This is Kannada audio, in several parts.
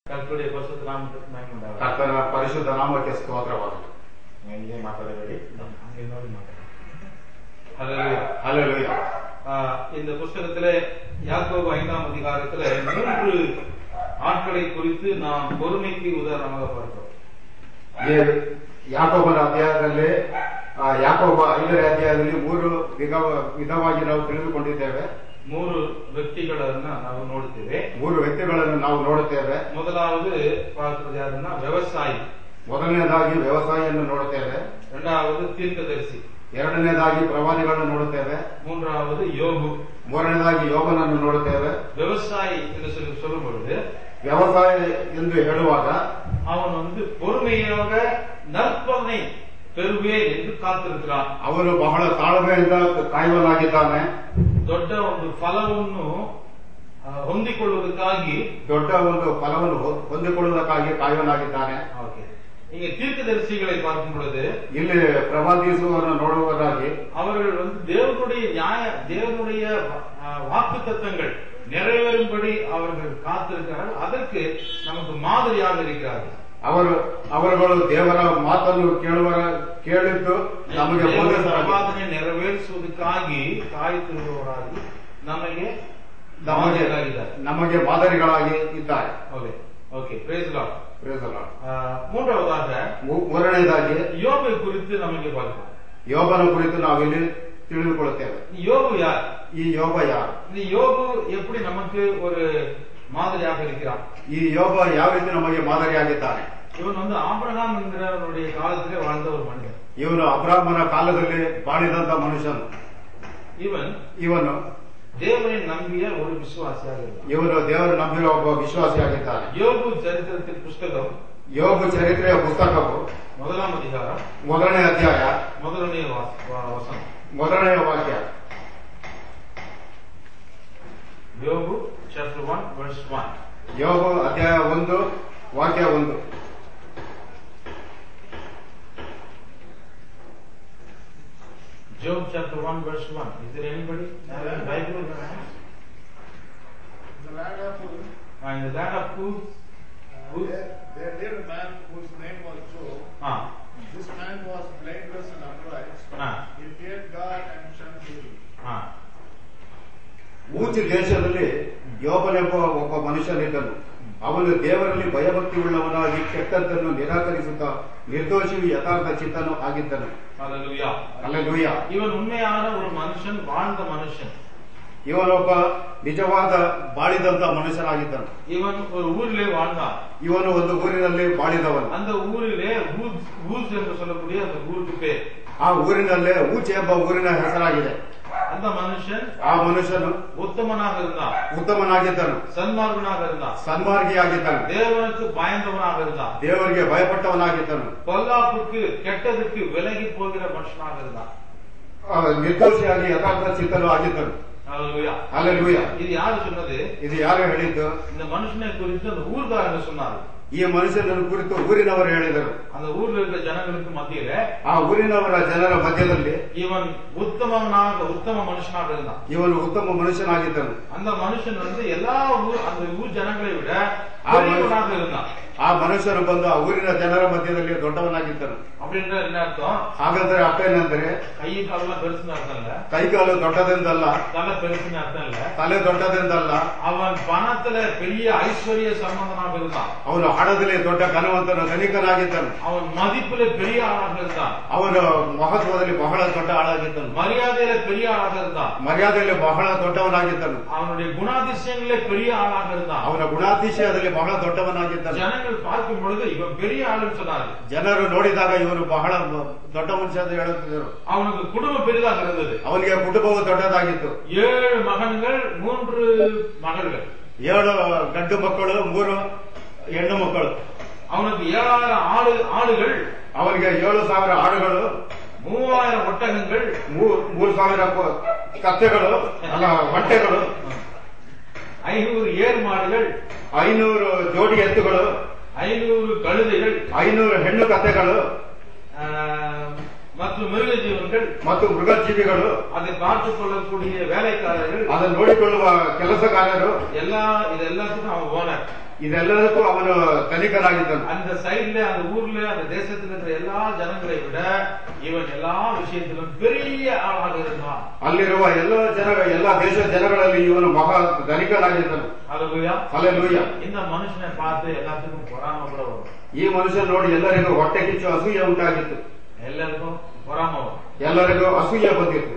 ಕರ್ತನ ಪರಿಶುದ್ಧ ನಾಮಕ್ಕೆ ಸ್ತೋತ್ರವಾಗಲಿ. ನನಗೆ ಮಾತಾಡಬೇಡಿ. ஹல்லேலூயா. இந்த புத்தகத்திலே யாக்கோபு 5ஆம் அதிகாரத்திலே 3 ஆட்களை குறித்து நாம் பொறுமைக்கு உதாரணமாக பார்க்கிறோம். ಯಾಕೋಬನ ಅಧ್ಯಾಯದಲ್ಲಿ ಯಾಕೋಬ 5ನೇ ಅಧ್ಯಾಯದಲ್ಲಿ 3 ವಿಧವಾಗಿ ನಾವು ತಿಳಿದುಕೊಂಡಿದ್ದೇವೆ. 3 ವ್ಯಕ್ತಿಗಳನ್ನ ನಾವು ನೋಡುತ್ತೇವೆ. 3 ವ್ಯಕ್ತಿಗಳನ್ನು ನಾವು ನೋಡುತ್ತೇವೆ. ಮೊದಲಾவது பார்க்கிறது யாருன்னா ವ್ಯವಸಾಯಿ. ಮೊದಲನೇದಾಗಿ ವ್ಯವಸಾಯಿಯನ್ನು ನೋಡುತ್ತೇವೆ. இரண்டாவது தீர்க்கதரிசி. ಎರಡನೇದಾಗಿ ಪ್ರವಾದಿಗಳನ್ನು ನೋಡುತ್ತೇವೆ. மூன்றாவது யோபு. ಮೂರನೇದಾಗಿ ಯೋಬನನ್ನು ನೋಡುತ್ತೇವೆ. ವ್ಯವಸಾಯಿ ಎಂದು சொல்லும் பொழுது ವ್ಯವಸಾಯ ಎಂದು ಹೇಳುವಾಗ ಅವನು பொறுமையாக நற்பலனை பெறுவேன் ಎಂದು ಕಾತಿರುತ್ತಾನೆ. ಅವನು ಬಹಳ ತಾಳ್ಮೆಯಿಂದ ಕಾಯುವನಾಗಿದ್ದಾನೆ. ದೊಡ್ಡ ಒಂದು ಫಲವನ್ನು ಹೊಂದಿಕೊಳ್ಳುವುದಕ್ಕಾಗಿ ಕಾಯುವನಾಗಿದ್ದಾನೆ. இங்க தீர்க்கதரிசிகளை பார்க்கும் பொழுது ಇಲ್ಲಿ ಪ್ರವಾದಿಸುವವರನ್ನು ನೋಡುವುದಾಗಿ அவர்கள் தேவனுடைய வாக்கு தத்தங்கள் நிறைவேறும்படி அவர்கள் காத்திருக்கிறார்கள். அதற்கு நமக்கு மாதிரியாக இருக்கிறார்கள். ಅವರುಗಳು ದೇವರ ಮಾತನ್ನು ಕೇಳಿದ್ದು ನಮಗೆ ಪ್ರವಾದನೆ ನೆರವೇರಿಸುವುದಕ್ಕಾಗಿ ಕಾಯುತ್ತಿರುವವರಾಗಿ ನಮಗೆ ಮಾದರಿಗಳಾಗಿ ಇದ್ದಾರೆ. Okay praise Lord. ಮೂರನೇದಾಗಿ யோபை குறித்து ನಮಗೆ பார்க்கிறோம். ಯೋಬನ ಕುರಿತು ನಾವಿಲ್ಲಿ ತಿಳಿದುಕೊಳ್ಳುತ್ತೇವೆ. யோபு யார்? ಈ ಯೋಬ ಯಾರು? இந்த யோபு எப்படி நமக்கு ஒரு மாதிரியாக இருக்கிறான்? ಈ ಯೋಬ ಯಾವ ರೀತಿ ನಮಗೆ ಮಾದರಿಯಾಗಿದ್ದಾನೆ? ಇವನು ಆಬ್ರಹಾಮ್ ಎನ್ನುವವனுடைய ಕಾಲದಲ್ಲಿ வாழ்ந்த ஒரு மனிதன். ಇವನು ಅಬ್ರಾಹ್ಮನ ಕಾಲದಲ್ಲಿ ಬಾಳಿದಂತ ಮನುಷ್ಯನು. ಇವನು தேவனை நம்பிய ஒரு விசுவாசியாக இருந்தார். ಇವನು ದೇವರು ನಂಬಿರುವ ಒಬ್ಬ ವಿಶ್ವಾಸಿಯಾಗಿದ್ದಾನೆ. யோபு சரித்திரத்தின் புஸ்தகம், ಯೋಬು ಚರಿತ್ರೆಯ ಪುಸ್ತಕವು 1ಆம் அதிகாரம் 1ನೇ ಅಧ್ಯಾಯ 1ನೇ ವಚನ 1ನೇ ವಾಕ್ಯ. யோபு chapter 1 verse 1. ಯೋಬು ಅಧ್ಯಾಯ 1 ವಾಕ್ಯ 1. Job chapter 1 verse 1. Is there anybody having Bible in their hands? The land of Uz. In the land of Uz. There lived a man whose name was Job. This man was blameless and upright. He feared God and shunned evil. ಊಚ್ ದೇಶದಲ್ಲಿ ಯೋಬನೆಂಬ ಒಬ್ಬ ಮನುಷ್ಯನಿದ್ದನು. ಅವನು ದೇವರಲ್ಲಿ ಭಯಭಕ್ತಿ ಉಳ್ಳವನಾಗಿ ಕೆಟ್ಟದ್ದನ್ನು ನಿರಾಕರಿಸುತ್ತಾ ನಿರ್ದೋಷಿಯು ಯಥಾರ್ಥ ಚಿತ್ತನು ಆಗಿದ್ದನು. அல்லேலூயா. ಇವನು ಉண்மையான ஒரு மனுஷன், வாழ்ந்த மனுஷன். ಇವನೊಬ್ಬ ನಿಜವಾದ ಬಾಳಿದಂತ ಮನುಷ್ಯನಾಗಿದ್ದನು. ಇವನು ஒரு ஊரிலே வாழ்ந்தான். ಇವನು ಒಂದು ಊರಿನಲ್ಲಿ ಬಾಳಿದವನು. அந்த ஊரிலே ஊஸ் என்று சொல்லக்கூடிய அந்த ஊருக்கு பேர். ಆ ಊರಿನಲ್ಲೇ ಊಚ್ ಎಂಬ ಊರಿನ ಹೆಸರಾಗಿದೆ. அந்த ಆ ಮನುಷ್ಯನು ಉತ್ತಮನಾಗಿದ್ದನು. ಸನ್ಮಾರ್ಗಿಯಾಗಿದ್ದನು. தேவனுக்கு பயந்தவனாக இருந்தான். ದೇವರಿಗೆ ಭಯಪಟ್ಟವನಾಗಿದ್ದನು. பொல்லாப்புக்கு ಕೆಟ್ಟದಕ್ಕೆ விலகி போகிற மனுஷனாக இருந்தான். ನಿರ್ದೋಷಿಯಾಗಿ ಯಥಾರ್ಥ ಚಿತ್ತನು ಆಗಿದ್ದನು. ஹல்லேலூயா. இது யாரு சொன்னது? ಇದು ಯಾರು ಹೇಳಿದ್ದು? இந்த மனுஷனை குறித்து அந்த ஊர்காரங்க சொன்னாரு. ಈ ಮನುಷ್ಯನನ್ನು ಕುರಿತು ಊರಿನವರು ಹೇಳಿದರು. அந்த ஊர்ல இருக்கிற ಜನங்களுக்கு மத்தியில, ಆ ಊರಿನವರ ಜನರ ಮಧ್ಯದಲ್ಲಿ ಇವನ್ ಉತ್ತಮ ಮನುಷ್ಯನಾக இருந்தான். ಇವನು ಉತ್ತಮ ಮನುಷ್ಯನಾಗಿದ್ದನು. அந்த மனுஷன் எல்லா அந்த ஊர் ஜனங்களை விட பெரியவனாக இருந்தான். ಆ ಮನುಷ್ಯನು ಬಂದು ಆ ಊರಿನ ಜನರ ಮಧ್ಯದಲ್ಲಿ ದೊಡ್ಡವನಾಗಿದ್ದನು. அப்படின்ற என்ன அர்த்தம்? ಹಾಗಾದ್ರೆ ಅರ್ಥ ಏನಂದ್ರೆ ಕೈ ಕಾಲ பெருசுன்னு ಅರ್ಥ ಇಲ್ಲ. ಕೈಕಾಲು ದೊಡ್ಡದೆಂದಲ್ಲ. ತಲೆ பெருசுன்னு ಅರ್ಥ ಇಲ್ಲ. ತಲೆ ದೊಡ್ಡದೆಂದಲ್ಲ. அவன் பணத்துல பெரிய ஐஸ்வர்ய சம்பந்தனாக இருந்தான். ಅವನು ಹಣದಲ್ಲಿ ದೊಡ್ಡ ಧನವಂತನ ಧನಿಕನಾಗಿದ್ದನು. அவன் மதிப்புல பெரிய ஆளாக இருந்தான். ಅವನು ಮಹತ್ವದಲ್ಲಿ ಬಹಳ ದೊಡ್ಡ ಆಳಾಗಿದ್ದನು. மரியாதையில பெரிய ஆளாக இருந்தான். ಮರ್ಯಾದೆಯಲ್ಲಿ ಬಹಳ ದೊಡ್ಡವನಾಗಿದ್ದನು. அவனுடைய குணாதிசயங்களே பெரிய ஆளாக இருந்தான். ಅವನ ಗುಣಾತಿಶಯದಲ್ಲಿ ಬಹಳ ದೊಡ್ಡವನಾಗಿದ್ದನು. ಜನಗಳು பார்க்கும் பொழுது இவன் பெரிய ஆளுன்னு சொன்னாரு. ಜನರು ನೋಡಿದಾಗ ಇವನು ಬಹಳ ದೊಡ್ಡ ಮನುಷ್ಯ ಅಂತ ಹೇಳುತ್ತಿದ್ದರು. அவனுக்கு குடும்பம் பெரிதாக இருந்தது. ಅವನಿಗೆ ಕುಟುಂಬವು ದೊಡ್ಡದಾಗಿತ್ತು. 7 ಮಗನ್ಗಳು 3 ಮಗள்கள். 7 ಗಂಡು ಮಕ್ಕಳು 3 ಹೆಣ್ಣು ಮಕ್ಕಳು. ಅವನಿಗೆ 7000 ಆಳುಗಳು. ಅವನಿಗೆ 7000 ಆಡುಗಳು, 3000 ಒಟ್ಟಗಗಳು, 3000 ಕತ್ತೆಗಳು ಅಲ್ಲ ಒಂಟೆಗಳು, 500 ಏರ್ ಮಾಡುಗಳು, 500 ಜೋಡಿ ಎತ್ತುಗಳು, 500 ಕழுதைகள், 500 ಹೆಣ್ಣು ಕತ್ತೆಗಳು, மற்றும் மிருக ஜீவன்கள் ಮತ್ತು ಮೃಗಜೀವಿಗಳು அதை பார்த்துக் கொள்ளக்கூடிய வேலைக்காரர்கள் ಅದನ್ನು ನೋಡಿಕೊಳ್ಳುವ ಕೆಲಸಗಾರರು இதெல்லாத்துக்கும் அவன் ஓனர். ಇದೆಲ್ಲದಕ್ಕೂ ಅವನು ತನಿಖನಾಗಿದ್ದನು. அந்த சைடுல அந்த ஊர்ல அந்த தேசத்துல இருக்கிற எல்லா ஜனங்களை விட இவன் எல்லா விஷயத்திலும் பெரிய ஆளாக இருந்தான். ಅಲ್ಲಿರುವ ಎಲ್ಲ ದೇಶ ಜನಗಳಲ್ಲಿ ಇವನು ಮಹಾ ಧನಿಕನಾಗಿದ್ದನು. ஹல்லேலூயா ಹಲ್ಲೆಲೂಯಾ. இந்த மனுஷனை பார்த்து எல்லாத்துக்கும் பொறாமை கூட வரும். ಈ ಮನುಷ್ಯ ನೋಡಿ ಎಲ್ಲರಿಗೂ ಹೊಟ್ಟೆ ಕಿಚ್ಚು ಅಸೂಯೆ ಉಂಟಾಗಿತ್ತು. எல்லாருக்கும் பொறாமை வரும். ಎಲ್ಲರಿಗೂ ಅಸೂಯೆ ಬಂದಿತ್ತು.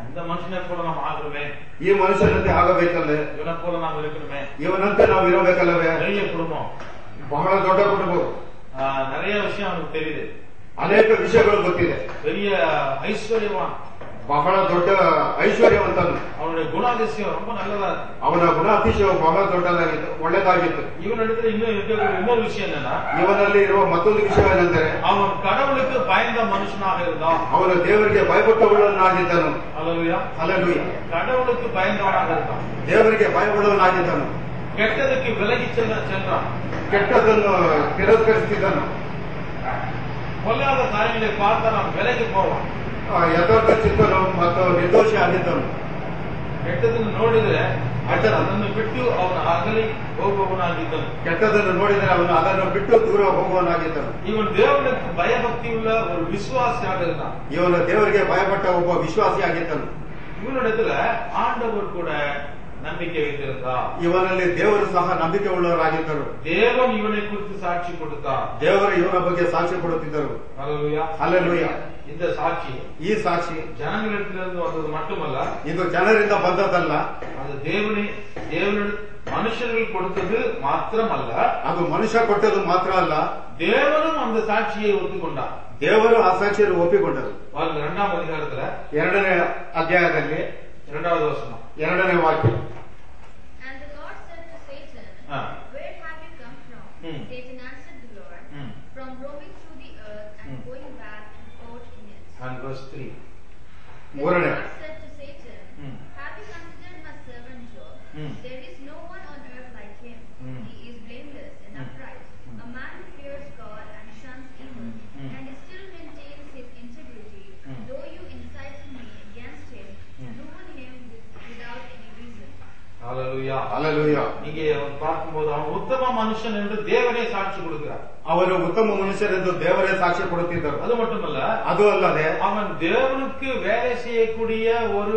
இந்த மனுஷனை போல நாம் ஆகணுமே, ಈ ಮನುಷ್ಯನಂತೆ ಆಗಬೇಕಲ್ಲೇ, ಇವನ போல நாம் இருக்கணுமே, ಇವನಂತೆ ನಾವು ಇರಬೇಕಲ್ಲವೇ. பெரிய குடும்பம், ಬಹಳ ದೊಡ್ಡ ಕುಟುಂಬ, நிறைய விஷயம் அவனுக்கு தெரியுது, ಅನೇಕ ವಿಷಯಗಳು ಗೊತ್ತಿದೆ, பெரிய ஐஸ்வர்யவான், ಬಹಳ ದೊಡ್ಡ ಐಶ್ವರ್ಯವಂತನು. அவனுடைய குணாதிசயம் ரொம்ப நல்லதா இருக்கு. ಅವನ ಗುಣಾತಿಶಯ ಬಹಳ ದೊಡ್ಡದಾಗಿತ್ತು, ಒಳ್ಳೆದಾಗಿತ್ತು. ಇವನಿடத்துல இன்னொரு விஷயம் என்னன்னா, ಇವನಲ್ಲಿ ಇರುವ ಮತ್ತೊಂದು ವಿಷಯವೇನೆಂದರೆ அவன் கடவுளுக்கு பயந்த மனுஷனாக இருந்தான். ಅವನು ದೇವರಿಗೆ ಭಯಪಟ್ಟುಳ್ಳವನಾಗಿದ್ದನು. ஹல்லேலூயா ಹಲ್ಲೆಲೂಯಾ. கடவுளுக்கு பயந்தவனாக இருந்தான். ದೇವರಿಗೆ ಭಯಪಡುವವನಾಗಿದ್ದನು. கெட்டதுக்கு விலகி சென்றான். ಕೆಟ್ಟದನ್ನು ತಿರಸ್ಕರಿಸಿದ್ದನು. பொல்லாத காரியங்களை பார்த்து நாம் விலகி போவான். ಯಥಾರ್ಥ ಚಿತ್ತನು ಮತ್ತು ನಿರ್ದೋಷಿ ಆಗಿದ್ದನು. ಕೆಟ್ಟದನ್ನು ನೋಡಿದ್ರೆ ಅದನ್ನು ಬಿಟ್ಟು ಅವನ ಅಗಲಿ ಹೋಗುವವನಾಗಿದ್ದನು. ಕೆಟ್ಟದನ್ನು ನೋಡಿದರೆ ಅವನು ಅದನ್ನು ಬಿಟ್ಟು ದೂರ ಹೋಗುವವನಾಗಿದ್ದನು. ಇವನು ದೇವರಿಗೆ ಭಯಭಕ್ತಿ ಉಳ್ಳ ஒரு விசுவாசியாக இருந்தான். ಇವನು ದೇವರಿಗೆ ಭಯಪಟ್ಟ ಒಬ್ಬ ವಿಶ್ವಾಸಿಯಾಗಿದ್ದನು. ಇವನಿடத்துல ಆಂಡವರು ಕೂಡ ನಂಬಿಕೆ வைத்திருந்தார். ಇವನಲ್ಲಿ ದೇವರು ಸಹ ನಂಬಿಕೆ ಉಳ್ಳವರಾಗಿದ್ದರು. தேவன் இவனை குறித்து சாட்சி கொடுத்தார். ದೇವರು ಇವನ ಬಗ್ಗೆ ಸಾಕ್ಷಿ ಕೊಡುತ್ತಿದ್ದರು. ஹல்லேலூயா ಹಲ್ಲೆಲೂಯಾ. இந்த சாட்சி ಈ ಸಾಕ್ಷಿ ஜனங்களிடத்திலிருந்து வந்தது மட்டுமல்ல, ಇದು ಜನರಿಂದ ಬಂದದ್ದಲ್ಲ, அது தேவனிடம் மனுஷர்கள் கொடுத்தது மாத்திரமல்ல, ಅದು ಮನುಷ್ಯ ಕೊಟ್ಟದು ಮಾತ್ರ ಅಲ್ಲ, தேவனும் அந்த சாட்சியை ஒத்துக்கொண்டார். ದೇವರು ಆ ಸಾಕ್ಷಿಯನ್ನು ಒಪ್ಪಿಕೊಂಡರು. 2ாம் அதிகாரத்துல 2ನೇ ಅಧ್ಯಾಯದಲ್ಲಿ 2வது வசனம் 2ನೇ ವಾಕ್ಯ. And the Lord said to Satan, Where have you come from? Satan answered the Lord, From roaming through the earth and going back and forth in it. And verse 3. Then the Lord said to Satan, Have you considered my servant Job? There is no one on earth like him. He is blameless and upright, a man who fears God and shuns evil, and he still maintains his integrity, though you incited me against him, ruin him without any reason. Hallelujah. Hallelujah. இங்கே பார்க்கும்போது அவன் உத்தம மனுஷன் என்று தேவனே சாட்சி கொடுக்கிறார். ಅವರು ಉತ್ತಮ ಮನುಷ್ಯರೆಂದು ದೇವರೇ ಸಾಕ್ಷಿ ಕೊಡುತ್ತಿದ್ದರು. அது மட்டுமல்ல, ಅದು ಅಲ್ಲದೆ அவன் தேவனுக்கு வேலை செய்யக்கூடிய ஒரு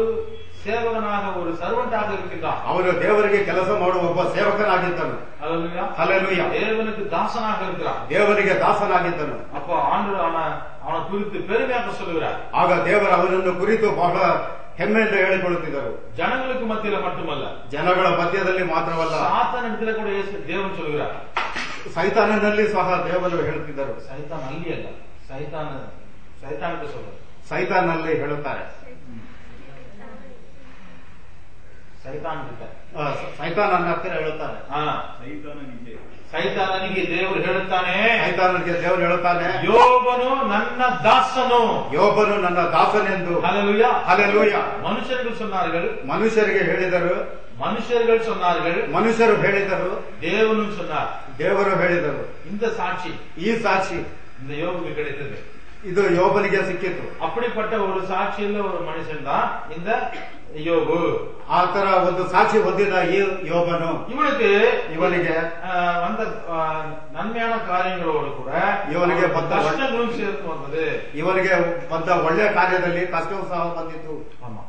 சேவகனாக, ஒரு சர்வெண்டாக இருக்கின்றான். ಅವನು ದೇವರಿಗೆ ಕೆಲಸ ಮಾಡುವ ಒಬ್ಬ ಸೇವಕನಾಗಿದ್ದನು. ஹல்லேலூயா. ಹಲ್ಲೆಲೂಯಾ. தேவனுக்கு தாசனாக இருக்கிறான். ದೇವರಿಗೆ ದಾಸನಾಗಿದ್ದನು. அப்ப ஆண்டவர் அவனை குறித்து பெருமையாக சொல்லுகிறார். ಆಗ ದೇವರು ಅವನನ್ನು ಕುರಿತು ಬಹಳ ಹೆಮ್ಮೆಯಿಂದ ಹೇಳಿಕೊಳ್ಳುತ್ತಿದ್ದರು. ஜனங்களுக்கு மத்தியில மட்டுமல்ல, ಜನಗಳ ಮಧ್ಯದಲ್ಲಿ ಮಾತ್ರವಲ್ಲ, சாத்தான் இடத்துல கூட தேவன் சொல்லுகிறார். ಸೈತಾನನಲ್ಲಿ ಸಹ ದೇವರು ಹೇಳುತ್ತಿದ್ದರು. சைத்தான் அல்லி அல்ல, சைத்தானுக்கு சொல்றது. ಸೈತಾನಲ್ಲಿ ಹೇಳುತ್ತಾರೆ. சைத்தான் கிட்ட ಸೈತಾನನ ಹತ್ತಿರ ಹೇಳುತ್ತಾರೆ. ಸೈತಾನನಿಗೆ ದೇವರು ಹೇಳುತ್ತಾನೆ, ಸೈತಾನನಿಗೆ ದೇವರು ಹೇಳುತ್ತಾನೆ, ಯೋಬನು ನನ್ನ ದಾಸನು, ಯೋಬನು ನನ್ನ ದಾಸನೆಂದು. ஹல்லேலூயா. ಹಲ್ಲೆಲೂಯಾ. மனுஷர்கள் சொன்னார்கள், ಮನುಷ್ಯರಿಗೆ ಹೇಳಿದರು, மனுஷர்கள் சொன்னார்கள், ಮನುಷ್ಯರು ಹೇಳಿದರು, தேவனும் சொன்னார். ದೇವರು ಹೇಳಿದರು. இந்த சாட்சி, ಈ ಸಾಕ್ಷಿ இந்த யோபுக்கு கிடைத்தது. ಇದು ಯೋಬನಿಗೆ ಸಿಕ್ಕಿತು. அப்படிப்பட்ட ஒரு சாட்சியுள்ள ஒரு மனுஷன் தான் இந்த யோபு. ಆ ತರ ಒಂದು ಸಾಕ್ಷಿ ಹೊಂದಿದ ಈ ಯೋಬನು, ಇವನಿಗೆ வந்த நன்மையான காரியங்களோடு கூட ಇವನಿಗೆ கஷ்டங்களும் சேர்த்து வந்தது. ಇವನಿಗೆ ಬಂದ ಒಳ್ಳೆಯ ಕಾರ್ಯದಲ್ಲಿ ಕಷ್ಟವೂ ಸಹ ಬಂದಿತ್ತು. ஆமா,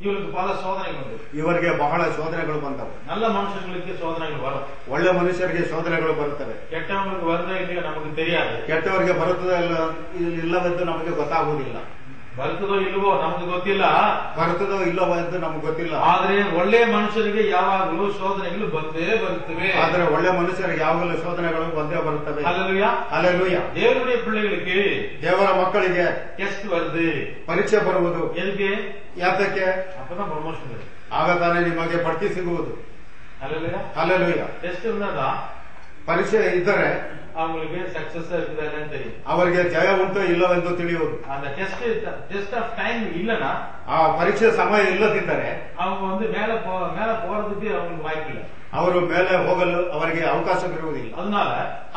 இவனுக்கு பல சோதனைகள் வந்து, ಇವರಿಗೆ ಬಹಳ ಶೋಧನೆಗಳು ಬಂದವು. நல்ல மனுஷங்களுக்கு சோதனைகள் வரும், ಒಳ್ಳೆ ಮನುಷ್ಯರಿಗೆ ಶೋಧನೆಗಳು ಬರುತ್ತವೆ. ಕೆಟ್ಟவங்களுக்கு வருதோ இல்லையோ நமக்கு தெரியாது. ಕೆಟ್ಟವರಿಗೆ ಬರುತ್ತದೆ ಇಲ್ಲವೆಂದು ನಮಗೆ ಗೊತ್ತಾಗುವುದಿಲ್ಲ. ಬರ್ತದೋ ಇಲ್ವೋ ನಮಗೆ ಗೊತ್ತಿಲ್ಲ, ಬರುತ್ತದೋ ಇಲ್ಲವೋ ಎಂದು ನಮಗೆ ಗೊತ್ತಿಲ್ಲ. ಆದ್ರೆ ಒಳ್ಳೆ ಮನುಷ್ಯರಿಗೆ ಯಾವಾಗಲೂ ಶೋಧನೆಗಳು ಬಂದೇ ಬರುತ್ತವೆ. ಆದ್ರೆ ಒಳ್ಳೆ ಮನುಷ್ಯರಿಗೆ ಯಾವಾಗಲೂ ಶೋಧನೆಗಳು ಬಂದೇ ಬರುತ್ತವೆ. ஹல்லேலூயா. ಹಲ್ಲೆಲೂಯಾ. தேவனுடைய பிள்ளைகளுக்கு ದೇವರ ಮಕ್ಕಳಿಗೆ ಟೆಸ್ಟ್ வருது. ಪರೀಕ್ಷೆ ಬರುವುದು. எதுக்கு? ಯಾತಕ್ಕೆ? அப்பதான் ப்ரமோஷன். ಆಗ ತಾನೇ ನಿಮಗೆ ಬಡ್ತಿ ಸಿಗುವುದು. ஹல்லேலூயா. ಹಲ್ಲೆಲೂಯಾ. ಟೆಸ್ಟ್ இருந்தாதான் ಪರೀಕ್ಷೆ ಇದ್ದರೆ அவங்களுக்கு சக்சஸ் இருக்குதா இல்லன்னு தெரியும், ಅವರಿಗೆ ಜಯ ಉಂಟು ಇಲ್ಲವೆಂದು ತಿಳಿಯುವುದು. அந்த டெஸ்ட் ஆஃப் டைம் இல்லனா, ಆ ಪರೀಕ್ಷೆ ಸಮಯ ಇಲ್ಲದಿದ್ದರೆ அவங்க வந்து மேல போறதுக்கு அவங்களுக்கு வாய்ப்பு இல்லை, ಅವರು ಮೇಲೆ ಹೋಗಲು ಅವರಿಗೆ ಅವಕಾಶವಿರುವುದಿಲ್ಲ. அதனால